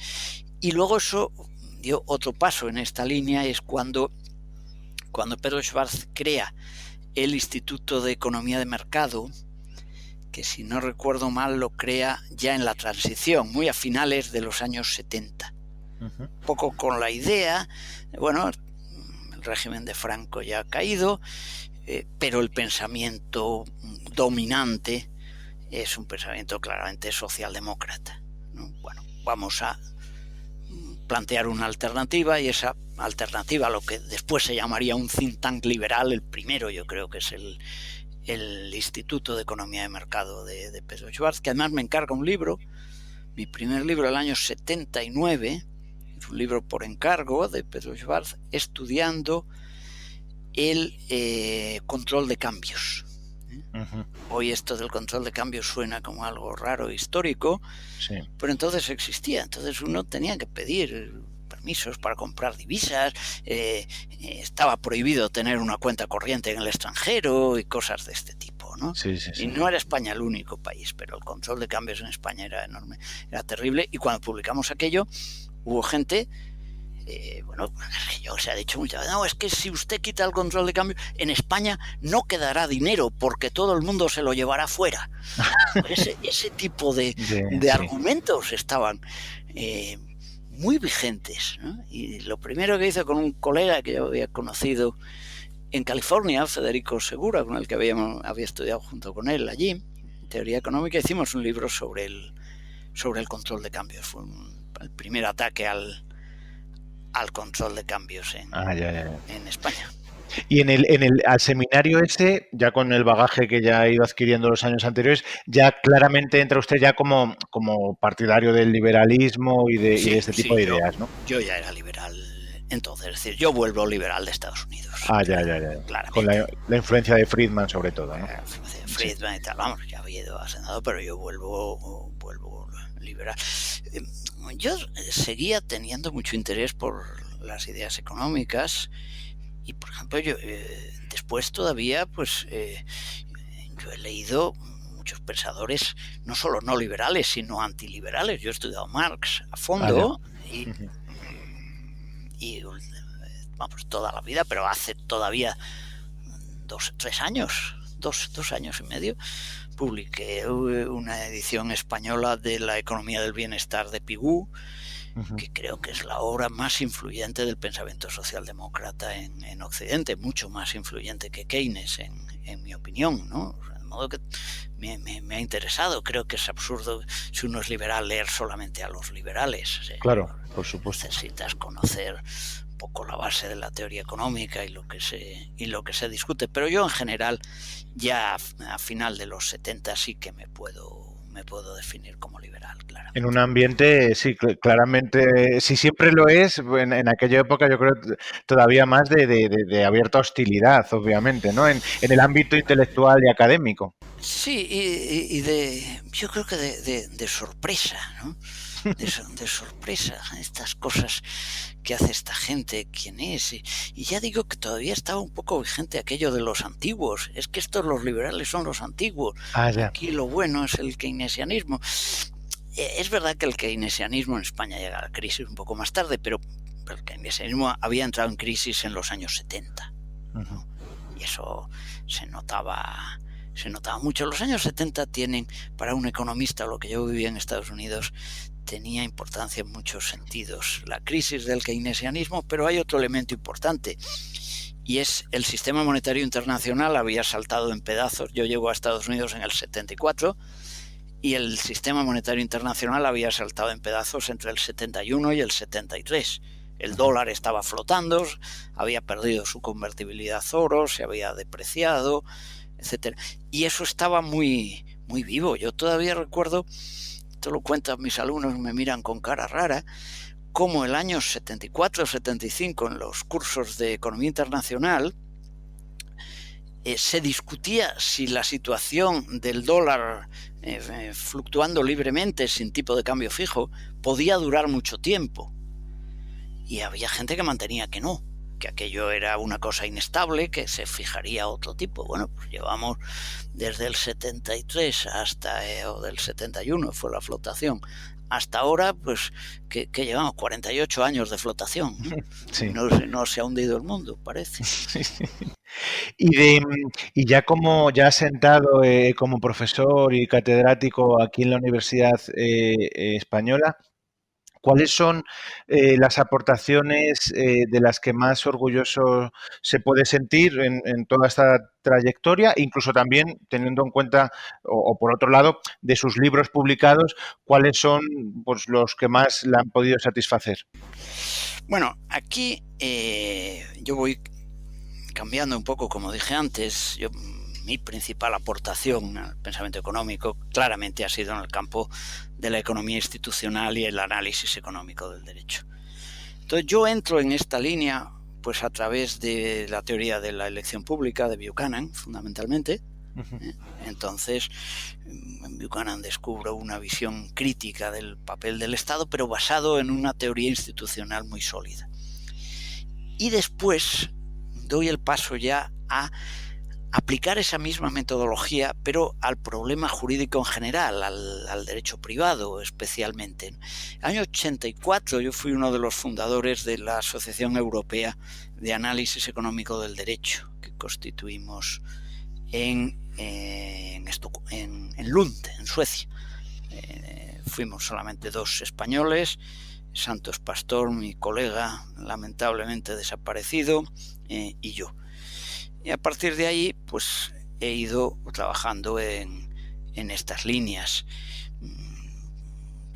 C: y luego eso dio otro paso en esta línea, es cuando Pedro Schwartz crea el Instituto de Economía de Mercado, que si no recuerdo mal lo crea ya en la transición, muy a finales de los años 70. Un poco con la idea, bueno, el régimen de Franco ya ha caído, pero el pensamiento dominante es un pensamiento claramente socialdemócrata, ¿no? Bueno, vamos a plantear una alternativa, y esa alternativa, lo que después se llamaría un think tank liberal, el primero yo creo que es el Instituto de Economía de Mercado de Pedro Schwartz, que además me encarga un libro, mi primer libro del año 79, es un libro por encargo de Pedro Schwartz, estudiando el control de cambios. Hoy esto del control de cambios suena como algo raro, histórico, pero entonces existía. Entonces uno tenía que pedir permisos para comprar divisas, estaba prohibido tener una cuenta corriente en el extranjero y cosas de este tipo, ¿no? Y no era España el único país, pero el control de cambios en España era enorme, era terrible, y cuando publicamos aquello hubo gente... bueno, yo se ha dicho muchas veces, no, es que si usted quita el control de cambio, en España no quedará dinero porque todo el mundo se lo llevará fuera. Ese tipo de argumentos estaban muy vigentes, ¿no? Y lo primero que hice con un colega que yo había conocido en California, Federico Segura, con el que había estudiado junto con él allí, en teoría económica, hicimos un libro sobre el control de cambios. Fue el primer ataque al control de cambios en España.
B: Y al seminario ese, ya con el bagaje que ya ha ido adquiriendo los años anteriores, ya claramente entra usted ya como partidario del liberalismo y de este tipo de ideas, ¿no?
C: Yo ya era liberal entonces, es decir, yo vuelvo liberal de Estados Unidos.
B: Ya. Con la influencia de Friedman sobre todo, ¿no?
C: Friedman y tal, vamos, ya había ido a Senado, pero yo vuelvo liberal. Yo seguía teniendo mucho interés por las ideas económicas y, por ejemplo, yo después todavía, pues, yo he leído muchos pensadores, no solo no liberales, sino antiliberales. Yo he estudiado Marx a fondo y vamos, toda la vida, pero hace todavía 2 años y medio, publiqué una edición española de La economía del bienestar de Pigou, que creo que es la obra más influyente del pensamiento socialdemócrata en Occidente, mucho más influyente que Keynes, en mi opinión, ¿no? De modo que me ha interesado. Creo que es absurdo, si uno es liberal, leer solamente a los liberales.
B: Claro, por supuesto.
C: Necesitas conocer un poco la base de la teoría económica y lo que se discute. Pero yo en general, ya a final de los 70 sí que me puedo definir como liberal, claramente.
B: En un ambiente, sí, claramente, si siempre lo es, en aquella época yo creo todavía más de abierta hostilidad, obviamente, ¿no? En el ámbito intelectual y académico.
C: Sí, y yo creo que de sorpresa, ¿no? De sorpresa, estas cosas que hace esta gente, quién es. Y ya digo que todavía estaba un poco vigente aquello de los antiguos. Es que estos, los liberales, son los antiguos.
B: Ya.
C: Aquí lo bueno es el keynesianismo. Es verdad que el keynesianismo en España llega a la crisis un poco más tarde, pero el keynesianismo había entrado en crisis en los años 70. ¿no? Y eso se notaba mucho. Los años 70 tienen, para un economista, lo que yo vivía en Estados Unidos, tenía importancia en muchos sentidos. La crisis del keynesianismo, pero hay otro elemento importante, y es el sistema monetario internacional había saltado en pedazos. Yo llego a Estados Unidos en el 74 y el sistema monetario internacional había saltado en pedazos entre el 71 y el 73. El dólar estaba flotando, había perdido su convertibilidad oro, se había depreciado, etcétera. Y eso estaba muy, muy vivo. Yo todavía recuerdo, esto lo cuentan mis alumnos, me miran con cara rara, como el año 74 o 75 en los cursos de economía internacional se discutía si la situación del dólar fluctuando libremente sin tipo de cambio fijo podía durar mucho tiempo. Y había gente que mantenía que no, que aquello era una cosa inestable, que se fijaría otro tipo. Bueno, pues llevamos desde el 73 o del 71 fue la flotación, hasta ahora, pues que llevamos 48 años de flotación.
B: Sí.
C: No se ha hundido el mundo, parece.
B: Y ya sentado como profesor y catedrático aquí en la Universidad Española, ¿cuáles son las aportaciones de las que más orgulloso se puede sentir en toda esta trayectoria? Incluso también teniendo en cuenta, o por otro lado, de sus libros publicados, ¿cuáles son pues, los que más la han podido satisfacer?
C: Bueno, aquí yo voy cambiando un poco, como dije antes. Mi principal aportación al pensamiento económico claramente ha sido en el campo de la economía institucional y el análisis económico del derecho. Entonces yo entro en esta línea pues a través de la teoría de la elección pública de Buchanan, fundamentalmente. Entonces en Buchanan descubro una visión crítica del papel del Estado, pero basado en una teoría institucional muy sólida. Y después doy el paso ya a aplicar esa misma metodología, pero al problema jurídico en general, al derecho privado especialmente. En el año 84 yo fui uno de los fundadores de la Asociación Europea de Análisis Económico del Derecho, que constituimos en Lund, en Suecia. Fuimos solamente 2 españoles, Santos Pastor, mi colega lamentablemente desaparecido, y yo. Y a partir de ahí, pues he ido trabajando en estas líneas.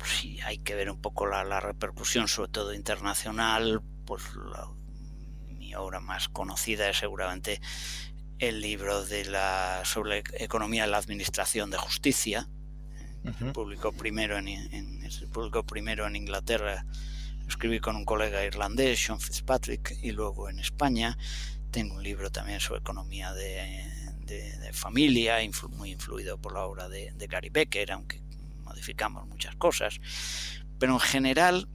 C: Sí, hay que ver un poco la repercusión, sobre todo internacional. Pues mi obra más conocida es seguramente el libro sobre economía de la administración de justicia. Se publicó primero en Inglaterra. Lo escribí con un colega irlandés, Sean Fitzpatrick, y luego en España. Tengo un libro también sobre economía de familia, muy influido por la obra de Gary Becker, aunque modificamos muchas cosas. Pero en general,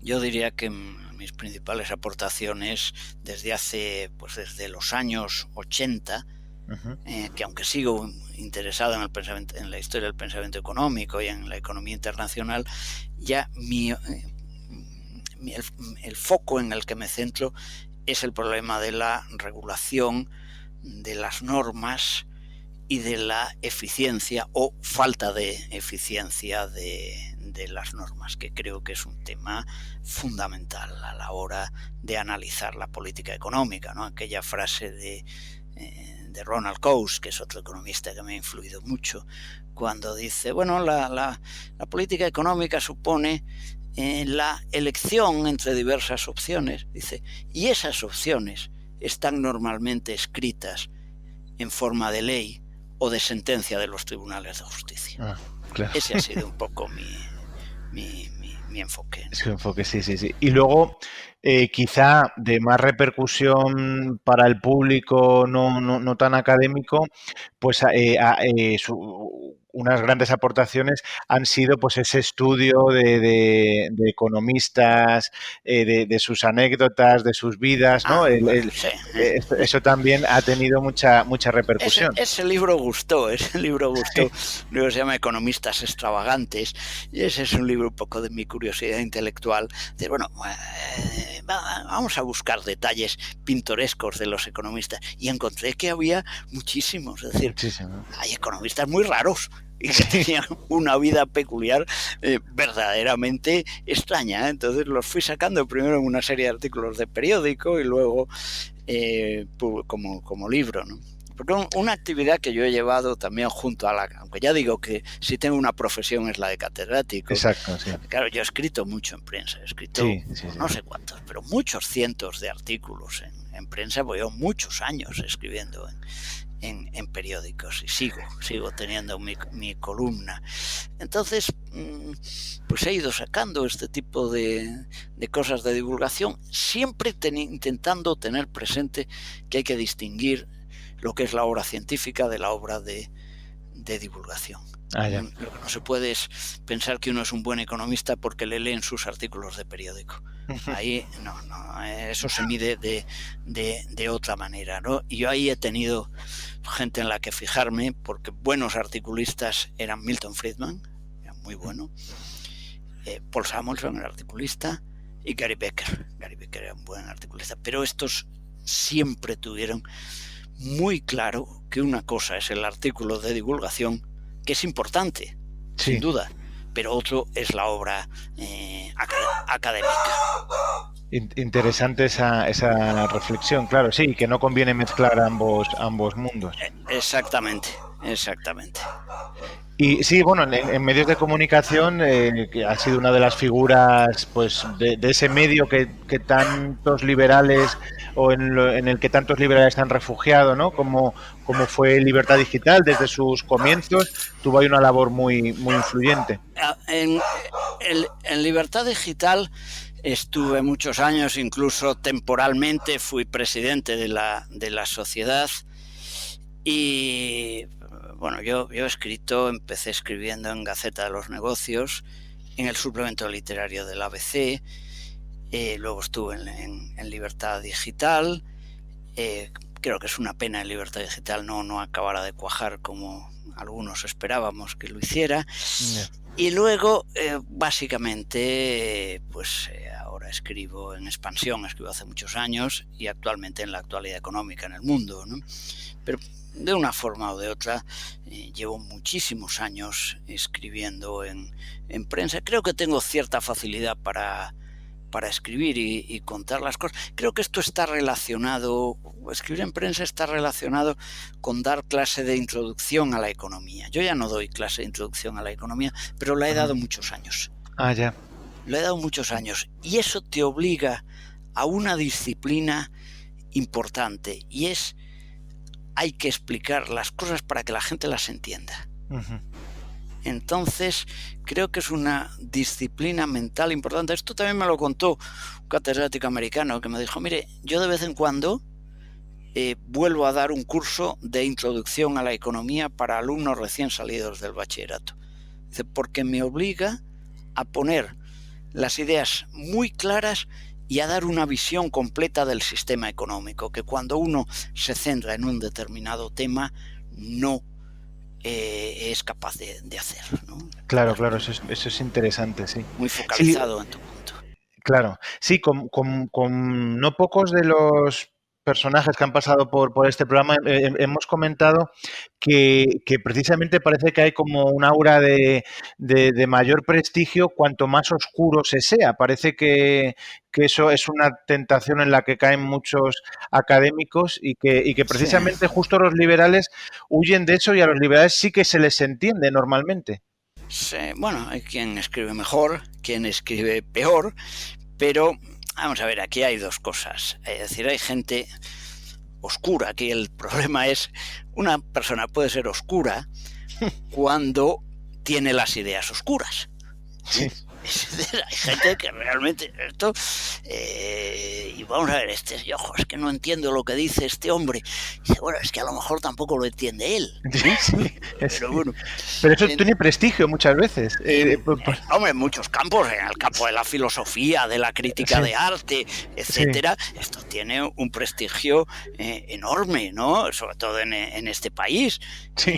C: yo diría que mis principales aportaciones desde los años 80, que aunque sigo interesado en la historia del pensamiento económico y en la economía internacional, ya el foco en el que me centro es el problema de la regulación, de las normas y de la eficiencia o falta de eficiencia de las normas, que creo que es un tema fundamental a la hora de analizar la política económica, ¿no? Aquella frase de de Ronald Coase, que es otro economista que me ha influido mucho, cuando dice, bueno, la política económica supone la elección entre diversas opciones, dice, y esas opciones están normalmente escritas en forma de ley o de sentencia de los tribunales de justicia.
B: Claro.
C: Ese ha sido un poco mi enfoque.
B: Su enfoque, sí. Y luego, quizá de más repercusión para el público no tan académico, pues unas grandes aportaciones han sido pues ese estudio de economistas, de sus anécdotas, de sus vidas, ¿no?
C: Sí.
B: Eso también ha tenido mucha repercusión.
C: Ese libro gustó. Luego se llama Economistas Extravagantes, y ese es un libro un poco de mi curiosidad intelectual. De, bueno, vamos a buscar detalles pintorescos de los economistas, y encontré que había muchísimos. Es decir, hay economistas muy raros y que tenían una vida peculiar verdaderamente extraña. Entonces los fui sacando primero en una serie de artículos de periódico y luego como libro, ¿no? Porque una actividad que yo he llevado también junto a aunque ya digo que si tengo una profesión es la de catedrático.
B: Exacto, sí.
C: Claro, yo he escrito mucho en prensa, he escrito no sé cuántos, pero muchos cientos de artículos en prensa, porque llevo muchos años escribiendo en periódicos y sigo teniendo mi columna. Entonces, pues he ido sacando este tipo de cosas de divulgación, siempre intentando tener presente que hay que distinguir lo que es la obra científica de la obra de divulgación. Lo que no se puede es pensar que uno es un buen economista porque le leen sus artículos de periódico. Ahí no, eso se mide de otra manera, ¿no? Y yo ahí he tenido gente en la que fijarme, porque buenos articulistas eran Milton Friedman, era muy bueno, Paul Samuelson era articulista, y Gary Becker. Gary Becker era un buen articulista, pero estos siempre tuvieron muy claro que una cosa es el artículo de divulgación, que es importante, sin duda, pero otro es la obra académica.
B: Interesante esa reflexión, claro, sí, que no conviene mezclar ambos mundos.
C: Exactamente.
B: Y sí, bueno, en medios de comunicación, que ha sido una de las figuras pues de ese medio que tantos liberales o en el que tantos liberales han refugiado, ¿no? Como fue Libertad Digital desde sus comienzos, tuvo ahí una labor muy influyente.
C: En Libertad Digital estuve muchos años, incluso temporalmente fui presidente de la sociedad. Y bueno, yo empecé escribiendo en Gaceta de los Negocios, en el suplemento literario del ABC, luego estuve en Libertad Digital. Creo que es una pena en Libertad Digital no acabara de cuajar como algunos esperábamos que lo hiciera. Y luego, básicamente, ahora escribo en Expansión, escribo hace muchos años, y actualmente en La Actualidad Económica en El Mundo, ¿no? Pero de una forma o de otra, llevo muchísimos años escribiendo en prensa. Creo que tengo cierta facilidad para escribir y contar las cosas. Creo que esto está relacionado, escribir en prensa está relacionado con dar clase de introducción a la economía. Yo ya no doy clase de introducción a la economía, pero la he dado muchos años.
B: Ya.
C: Lo he dado muchos años, y eso te obliga a una disciplina importante, y hay que explicar las cosas para que la gente las entienda. Entonces, creo que es una disciplina mental importante. Esto también me lo contó un catedrático americano que me dijo, mire, yo de vez en cuando vuelvo a dar un curso de introducción a la economía para alumnos recién salidos del bachillerato. Dice, porque me obliga a poner las ideas muy claras y a dar una visión completa del sistema económico, que cuando uno se centra en un determinado tema no es capaz de hacer, ¿no?
B: Claro, eso es interesante, sí.
C: Muy focalizado en tu punto.
B: Claro, sí, con no pocos de los personajes que han pasado por este programa hemos comentado que precisamente parece que hay como un aura de mayor prestigio cuanto más oscuro se sea. Parece que eso es una tentación en la que caen muchos académicos y que precisamente justo los liberales huyen de eso, y a los liberales sí que se les entiende normalmente.
C: Sí, bueno, hay quien escribe mejor, quien escribe peor, pero vamos a ver, aquí hay dos cosas. Es decir, hay gente oscura. Aquí el problema es, una persona puede ser oscura cuando tiene las ideas oscuras.
B: Sí.
C: Hay gente que realmente esto y vamos a ver, es que no entiendo lo que dice este hombre. Y dice, bueno, es que a lo mejor tampoco lo entiende él, ¿no?
B: Sí,
C: pero bueno,
B: pero eso tiene prestigio muchas veces.
C: Hombre, en muchos campos, en el campo de la filosofía, de la crítica de arte, etcétera, esto tiene un prestigio enorme, ¿no? Sobre todo en este país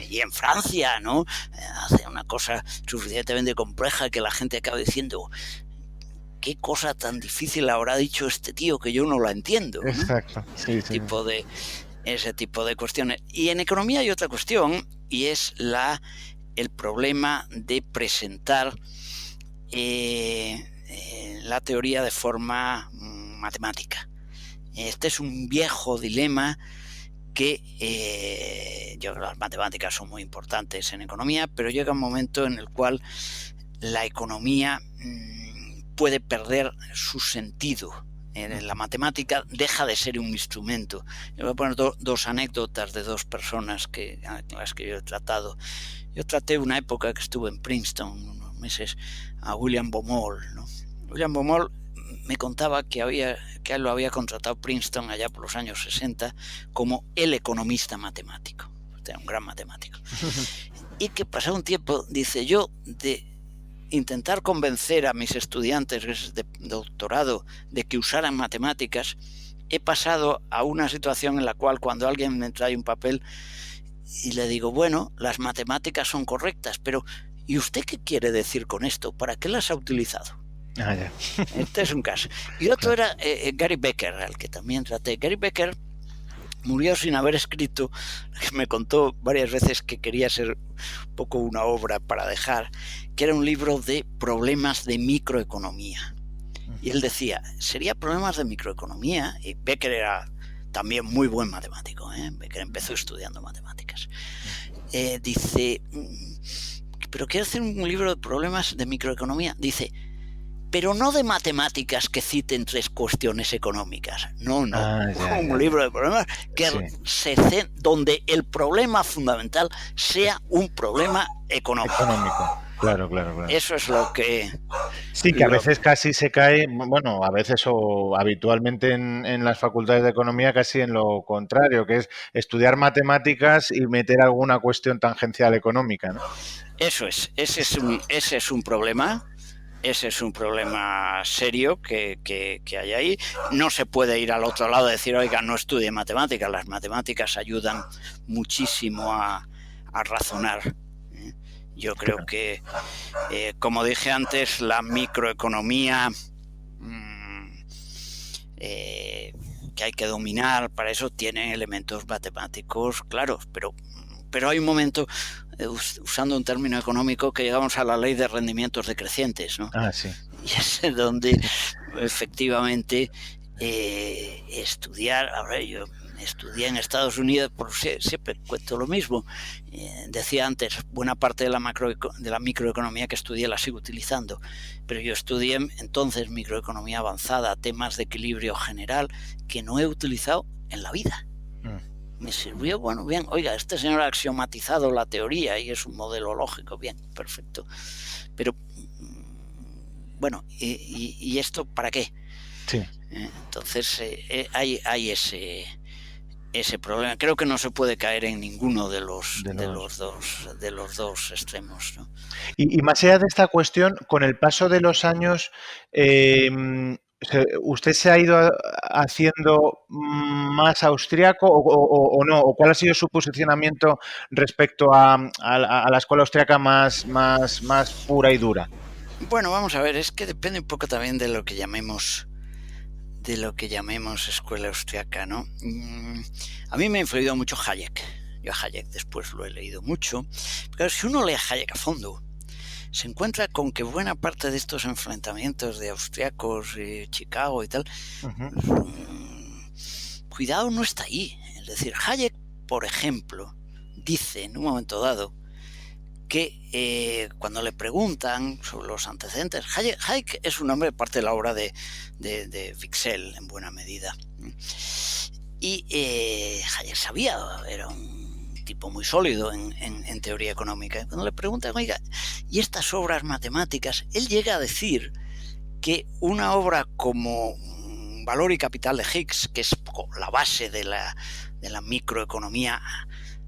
C: y en Francia, ¿no? Hace una cosa suficientemente compleja que la gente acaba diciendo, qué cosa tan difícil habrá dicho este tío que yo no la entiendo, ¿no?
B: Exacto.
C: Ese tipo de cuestiones. Y en economía hay otra cuestión, y es el problema de presentar la teoría de forma matemática. Este es un viejo dilema que yo creo que las matemáticas son muy importantes en economía, pero llega un momento en el cual la economía puede perder su sentido. La matemática deja de ser un instrumento. Yo voy a poner dos anécdotas de dos personas a las que yo he tratado. Yo traté una época que estuve en Princeton, unos meses, a William Baumol, ¿no? William Baumol me contaba que él lo había contratado Princeton allá por los años 60 como el economista matemático. Era un gran matemático. Y que pasado un tiempo, dice, yo de intentar convencer a mis estudiantes de doctorado de que usaran matemáticas, he pasado a una situación en la cual cuando alguien me trae un papel y le digo, bueno, las matemáticas son correctas, pero ¿y usted qué quiere decir con esto? ¿Para qué las ha utilizado?
B: Ya.
C: Este es un caso. Y otro era Gary Becker, al que también traté. Gary Becker murió sin haber escrito, me contó varias veces que quería ser un poco una obra para dejar, que era un libro de problemas de microeconomía. Y él decía, sería problemas de microeconomía, y Becker era también muy buen matemático, Becker empezó estudiando matemáticas. Dice, pero quiero hacer un libro de problemas de microeconomía. Dice, pero no de matemáticas que citen tres cuestiones económicas. No. Un libro de problemas que donde el problema fundamental sea un problema económico.
B: Claro.
C: Eso es lo que...
B: Sí, que a veces casi se cae, bueno, a veces o habitualmente en las facultades de economía casi en lo contrario, que es estudiar matemáticas y meter alguna cuestión tangencial económica, ¿no?
C: Eso es, ese es un problema. Ese es un problema serio que hay ahí. No se puede ir al otro lado y decir, oiga, no estudie matemáticas. Las matemáticas ayudan muchísimo a razonar. Yo creo que, como dije antes, la microeconomía que hay que dominar, para eso tiene elementos matemáticos claros, pero hay un momento, usando un término económico, que llegamos a la ley de rendimientos decrecientes, ¿no?
B: Sí.
C: Y es donde efectivamente estudiar, ahora yo estudié en Estados Unidos, siempre cuento lo mismo, decía antes, buena parte de la microeconomía que estudié la sigo utilizando, pero yo estudié entonces microeconomía avanzada, temas de equilibrio general que no he utilizado en la vida. Me sirvió, bueno, bien, oiga, este señor ha axiomatizado la teoría y es un modelo lógico, bien, perfecto. Pero, bueno, ¿y esto para qué?
B: Sí.
C: Entonces, hay ese problema. Creo que no se puede caer en ninguno de los dos extremos, ¿no?
B: Y más allá de esta cuestión, con el paso de los años, ¿usted se ha ido haciendo más austriaco o no? ¿O cuál ha sido su posicionamiento respecto a la escuela austriaca más pura y dura?
C: Bueno, vamos a ver, es que depende un poco también de lo que llamemos de lo que llamemos escuela austriaca, ¿no? A mí me ha influido mucho Hayek. Yo a Hayek después lo he leído mucho. Pero si uno lee a Hayek a fondo, se encuentra con que buena parte de estos enfrentamientos de austriacos, Chicago y tal, cuidado, no está ahí. Es decir, Hayek, por ejemplo, dice en un momento dado que cuando le preguntan sobre los antecedentes, Hayek es un hombre parte de la obra de Wicksell en buena medida. Y Hayek sabía, era un tipo muy sólido en teoría económica. Cuando le preguntan, oiga, ¿y estas obras matemáticas? Él llega a decir que una obra como Valor y Capital de Higgs, que es la base de la microeconomía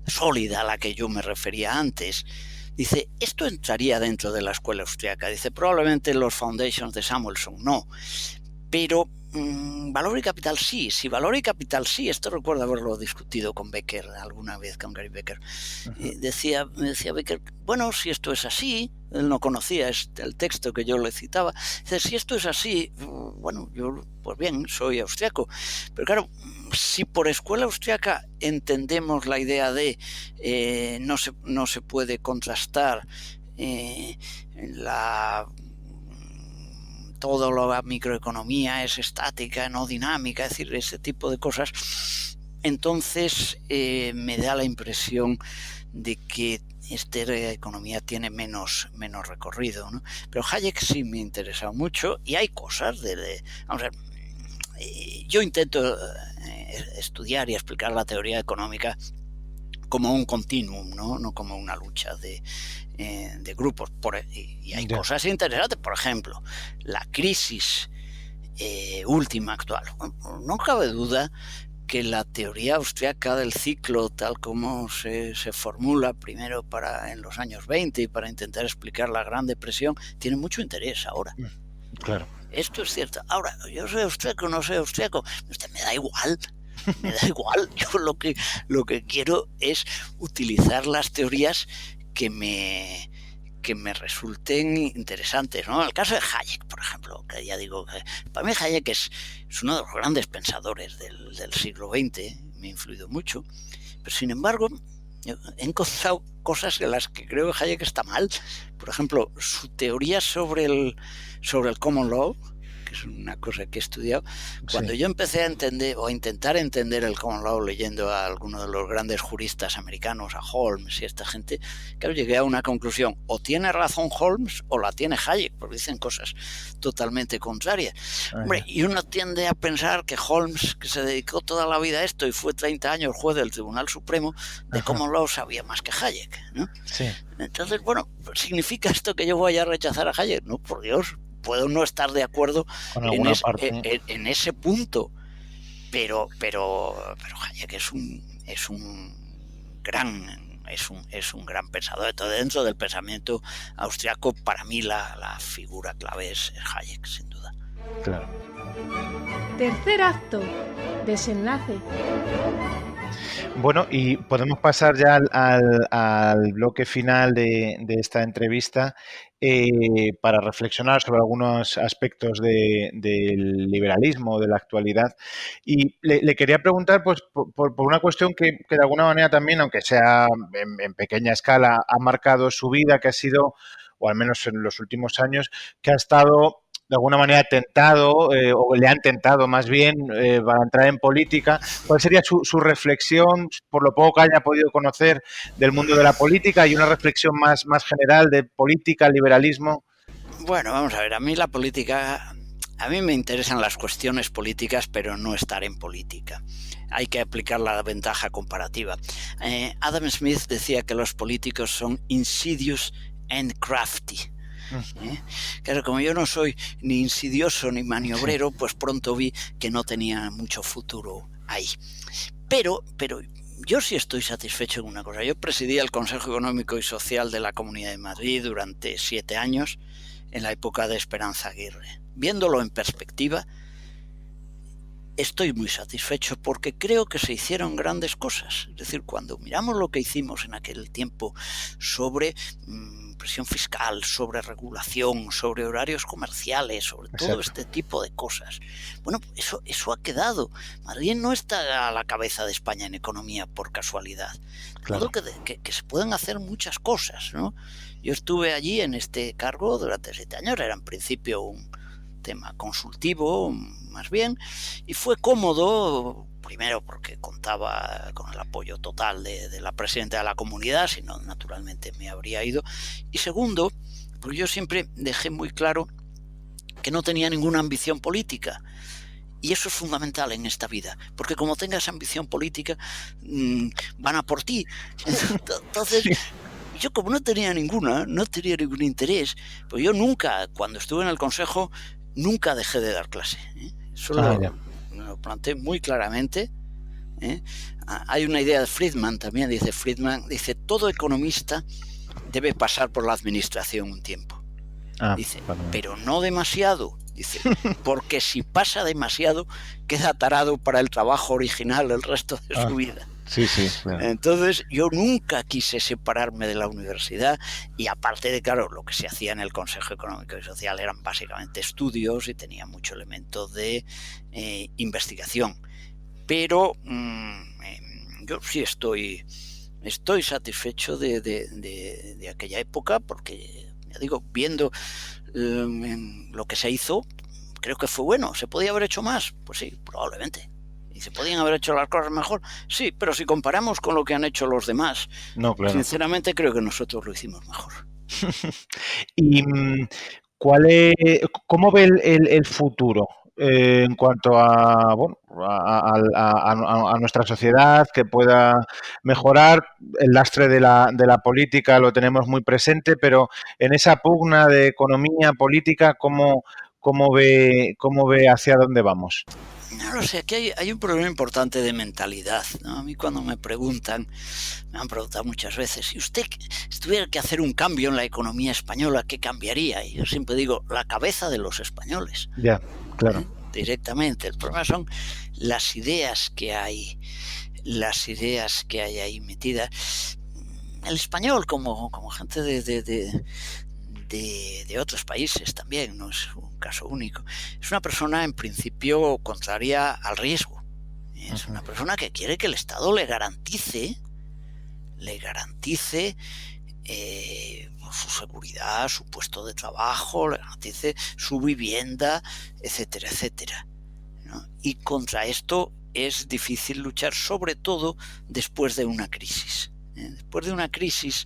C: sólida a la que yo me refería antes, dice, esto entraría dentro de la escuela austriaca. Dice, probablemente los Foundations de Samuelson no, pero Valor y Capital sí. Si Valor y Capital sí, esto recuerdo haberlo discutido con Becker alguna vez, con Gary Becker. Decía Becker, bueno, si esto es así, él no conocía el texto que yo le citaba, dice, si esto es así, bueno, yo, pues bien, soy austriaco, pero claro, si por escuela austriaca entendemos la idea de no se puede contrastar toda la microeconomía es estática, no dinámica, es decir, ese tipo de cosas, entonces me da la impresión de que esta economía tiene menos recorrido, ¿no? Pero Hayek sí me ha interesado mucho y hay cosas vamos a ver, yo intento estudiar y explicar la teoría económica como un continuum, no como una lucha de grupos. Y hay cosas interesantes, por ejemplo, la crisis última actual. No cabe duda que la teoría austriaca del ciclo, tal como se formula primero en los años 20 y para intentar explicar la Gran Depresión, tiene mucho interés ahora.
B: Claro.
C: Esto es cierto. Ahora, yo soy austriaco, no soy austriaco, me da igual. Me da igual, yo lo que quiero es utilizar las teorías que me resulten interesantes, ¿no? El caso de Hayek, por ejemplo, que ya digo que para mí Hayek es uno de los grandes pensadores del siglo XX, me ha influido mucho, pero sin embargo he encontrado cosas en las que creo que Hayek está mal. Por ejemplo, su teoría sobre el common law, que es una cosa que he estudiado. Cuando yo empecé a entender o a intentar entender el common law leyendo a algunos de los grandes juristas americanos, a Holmes y esta gente, claro, llegué a una conclusión: o tiene razón Holmes o la tiene Hayek, porque dicen cosas totalmente contrarias. Hombre, y uno tiende a pensar que Holmes, que se dedicó toda la vida a esto y fue 30 años juez del Tribunal Supremo, de common law sabía más que Hayek, ¿no? Sí. Entonces, bueno, ¿significa esto que yo voy a rechazar a Hayek? No, por Dios, puedo no estar de acuerdo en ese punto, pero Hayek es un gran pensador. Todo dentro del pensamiento austriaco, para mí la figura clave es Hayek, sin duda.
B: Claro.
A: Tercer acto, desenlace.
B: Bueno, y podemos pasar ya al bloque final de esta entrevista para reflexionar sobre algunos aspectos del liberalismo, de la actualidad. Y le quería preguntar, pues, por una cuestión que de alguna manera también, aunque sea en pequeña escala, ha marcado su vida, que ha sido, o al menos en los últimos años, que ha estado de alguna manera tentado, o le han tentado más bien, para entrar en política. ¿Cuál sería su reflexión, por lo poco que haya podido conocer del mundo de la política, y una reflexión más general de política, liberalismo?
C: Bueno, vamos a ver, a mí me interesan las cuestiones políticas, pero no estar en política. Hay que aplicar la ventaja comparativa. Adam Smith decía que los políticos son insidious and crafty. Claro, como yo no soy ni insidioso ni maniobrero, pues pronto vi que no tenía mucho futuro ahí. Pero yo sí estoy satisfecho en una cosa. Yo presidí el Consejo Económico y Social de la Comunidad de Madrid durante 7 años, en la época de Esperanza Aguirre. Viéndolo en perspectiva, estoy muy satisfecho porque creo que se hicieron grandes cosas. Es decir, cuando miramos lo que hicimos en aquel tiempo sobre presión fiscal, sobre regulación, sobre horarios comerciales, sobre todo este tipo de cosas. Bueno, eso ha quedado. Madrid no está a la cabeza de España en economía por casualidad.
B: Claro.
C: De modo que se pueden hacer muchas cosas, ¿no? Yo estuve allí en este cargo durante 7 años, era en principio un tema consultivo, más bien, y fue cómodo, primero porque contaba con el apoyo total de la presidenta de la comunidad, si no, naturalmente me habría ido, y segundo, porque yo siempre dejé muy claro que no tenía ninguna ambición política. Y eso es fundamental en esta vida, porque como tengas ambición política, van a por ti. Entonces, yo como no tenía ningún interés, pues yo nunca, cuando estuve en el consejo, nunca dejé de dar clase. Eso lo planteé muy claramente. Hay una idea de Friedman también, dice, todo economista debe pasar por la administración un tiempo. Dice, pero no demasiado. Dice, porque si pasa demasiado, queda tarado para el trabajo original el resto de su vida.
B: Sí, claro.
C: Entonces yo nunca quise separarme de la universidad, y aparte de, claro, lo que se hacía en el Consejo Económico y Social eran básicamente estudios y tenía mucho elemento de investigación. Pero yo sí estoy satisfecho de aquella época, porque, ya digo, viendo lo que se hizo, creo que fue bueno. ¿Se podía haber hecho más? Pues sí, probablemente. ¿Y se podían haber hecho las cosas mejor? Sí, pero si comparamos con lo que han hecho los demás,
B: no, claro,
C: sinceramente creo que nosotros lo hicimos mejor.
B: ¿Y cómo ve el futuro en cuanto a nuestra sociedad, que pueda mejorar? El lastre de la política lo tenemos muy presente, pero en esa pugna de economía política, ¿cómo ve hacia dónde vamos?
C: No lo sé, aquí hay un problema importante de mentalidad, ¿no? A mí cuando me han preguntado muchas veces, si usted tuviera que hacer un cambio en la economía española, ¿qué cambiaría? Y yo siempre digo, la cabeza de los españoles.
B: Ya, claro.
C: Directamente. El problema son las ideas que hay ahí metidas. El español, como gente de otros países también, no es un caso único, es una persona en principio contraria al riesgo. Es una persona que quiere que el Estado le garantice su seguridad, su puesto de trabajo, le garantice su vivienda, etcétera, etcétera, ¿no? Y contra esto es difícil luchar, sobre todo después de una crisis. Después de una crisis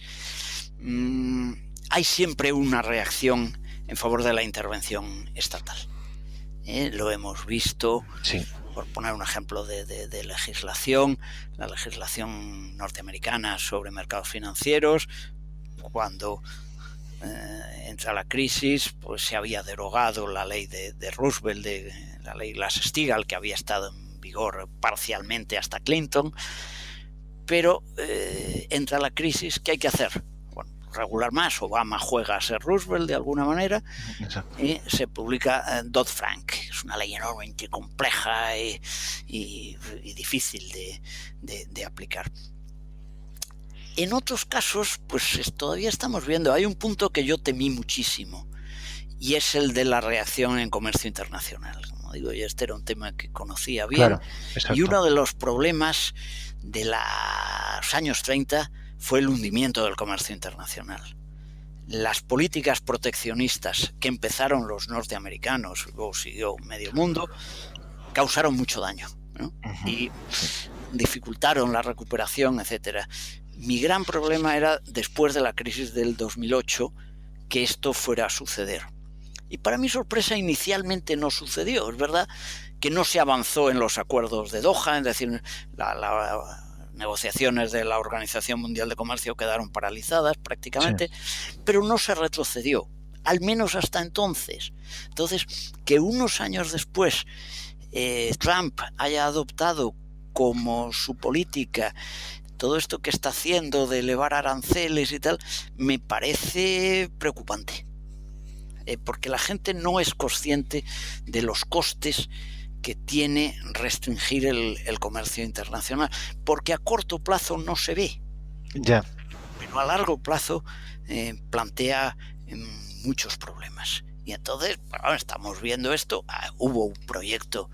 C: hay siempre una reacción en favor de la intervención estatal. Lo hemos visto, sí. Por poner un ejemplo de legislación, la legislación norteamericana sobre mercados financieros, cuando entra la crisis, pues se había derogado la ley de Roosevelt, la ley Glass-Steagall, que había estado en vigor parcialmente hasta Clinton, pero entra la crisis, ¿qué hay que hacer? Regular más, Obama juega a ser Roosevelt de alguna manera. Exacto. Y se publica Dodd-Frank. Es una ley enormemente compleja y difícil de aplicar. En otros casos, pues todavía estamos viendo, hay un punto que yo temí muchísimo, y es el de la reacción en comercio internacional. Como digo, y este era un tema que conocía bien. Claro, y uno de los problemas de los años 30 fue el hundimiento del comercio internacional. Las políticas proteccionistas que empezaron los norteamericanos, luego siguió medio mundo, causaron mucho daño, ¿no? Y dificultaron la recuperación, etcétera. Mi gran problema era, después de la crisis del 2008, que esto fuera a suceder. Y para mi sorpresa, inicialmente no sucedió. Es verdad que no se avanzó en los acuerdos de Doha, es decir, las negociaciones de la Organización Mundial de Comercio quedaron paralizadas prácticamente, sí. Pero no se retrocedió, al menos hasta entonces. Entonces, que unos años después Trump haya adoptado como su política todo esto que está haciendo de elevar aranceles y tal, me parece preocupante, porque la gente no es consciente de los costes que tiene restringir el comercio internacional, porque a corto plazo no se ve.
B: Ya.
C: Pero pero a largo plazo plantea muchos problemas. Y entonces, bueno, estamos viendo esto. Hubo un proyecto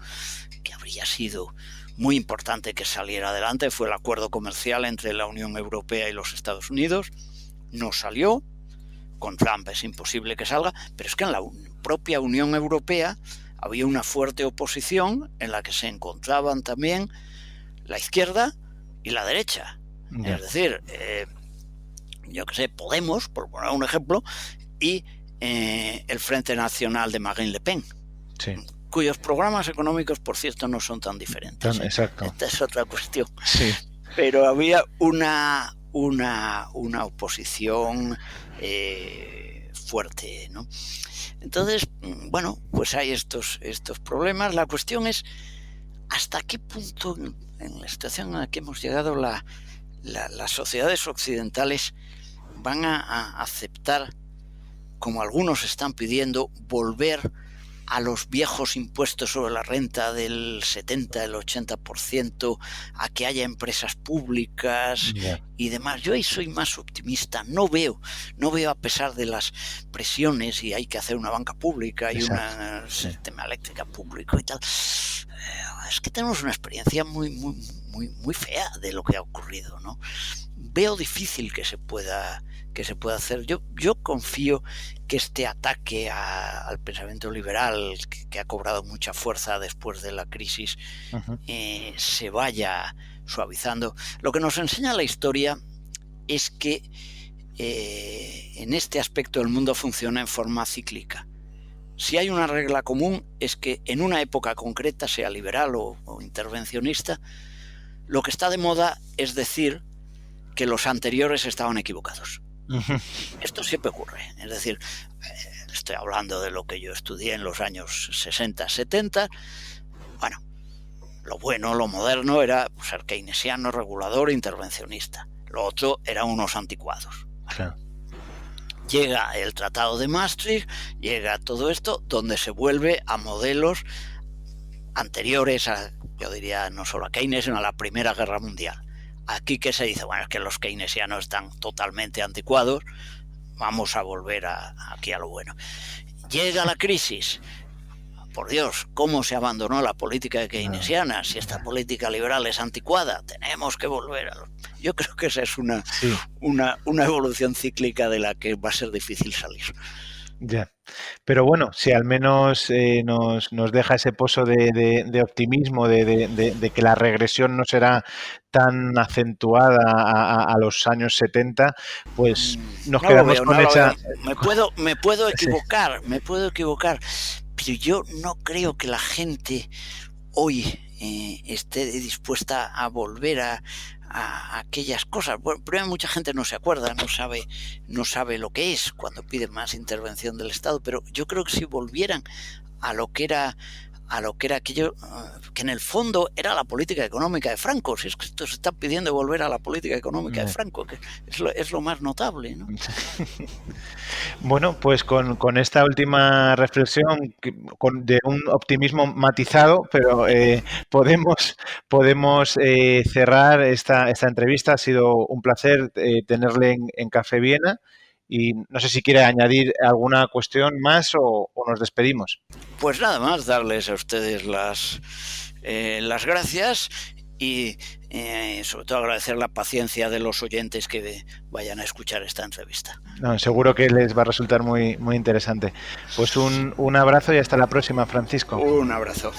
C: que habría sido muy importante que saliera adelante, fue el acuerdo comercial entre la Unión Europea y los Estados Unidos. No salió, con Trump es imposible que salga, pero es que en la propia Unión Europea había una fuerte oposición en la que se encontraban también la izquierda y la derecha. Es decir, yo que sé, Podemos, por poner un ejemplo, y el Frente Nacional de Marine Le Pen,
B: Sí.
C: cuyos programas económicos, por cierto, no son tan diferentes.
B: Exacto.
C: Esta es otra cuestión.
B: Sí.
C: Pero había una oposición fuerte, ¿no? Entonces, bueno, pues hay estos problemas. La cuestión es hasta qué punto, en la situación en la que hemos llegado, las sociedades occidentales van a aceptar, como algunos están pidiendo, volver a los viejos impuestos sobre la renta del 70, el 80%, a que haya empresas públicas y demás. Yo ahí soy más optimista. No veo, a pesar de las presiones, y hay que hacer una banca pública y un sistema eléctrico público y tal. Es que tenemos una experiencia muy fea de lo que ha ocurrido, ¿no? Veo difícil que se pueda hacer. Yo confío que este ataque al pensamiento liberal, que ha cobrado mucha fuerza después de la crisis, se vaya suavizando. Lo que nos enseña la historia es que en este aspecto el mundo funciona en forma cíclica. Si hay una regla común es que en una época concreta, sea liberal o intervencionista, lo que está de moda es decir que los anteriores estaban equivocados. Esto siempre ocurre. Es decir, estoy hablando de lo que yo estudié en los años 60, 70. Bueno, lo bueno, lo moderno era ser keynesiano, regulador, intervencionista. Lo otro eran unos anticuados.
B: Claro.
C: Llega el Tratado de Maastricht, llega todo esto, donde se vuelve a modelos anteriores a, yo diría, no solo a Keynes, sino a la Primera Guerra Mundial. Aquí, ¿qué se dice? Bueno, es que los keynesianos están totalmente anticuados, vamos a volver aquí a lo bueno. Llega la crisis. Por Dios, ¿cómo se abandonó la política keynesiana? Si esta política liberal es anticuada, tenemos que volver a... Yo creo que esa es una evolución cíclica de la que va a ser difícil salir.
B: Ya. Pero bueno, si al menos nos deja ese pozo de optimismo, de que la regresión no será tan acentuada a los años 70, pues nos quedamos con esa...
C: Me puedo equivocar, pero yo no creo que la gente hoy esté dispuesta a volver a aquellas cosas. Bueno, pero mucha gente no se acuerda, no sabe lo que es cuando pide más intervención del Estado, pero yo creo que si volvieran a lo que era aquello que en el fondo era la política económica de Franco, si es que esto se está pidiendo volver a la política económica de Franco, que es lo más notable, ¿no?
B: Bueno, pues con esta última reflexión de un optimismo matizado, pero podemos cerrar esta entrevista. Ha sido un placer tenerle en Café Viena y no sé si quiere añadir alguna cuestión más o nos despedimos.
C: Pues nada más, darles a ustedes las gracias y sobre todo agradecer la paciencia de los oyentes que vayan a escuchar esta entrevista.
B: No, seguro que les va a resultar muy interesante. Pues un abrazo y hasta la próxima, Francisco.
C: Un abrazo.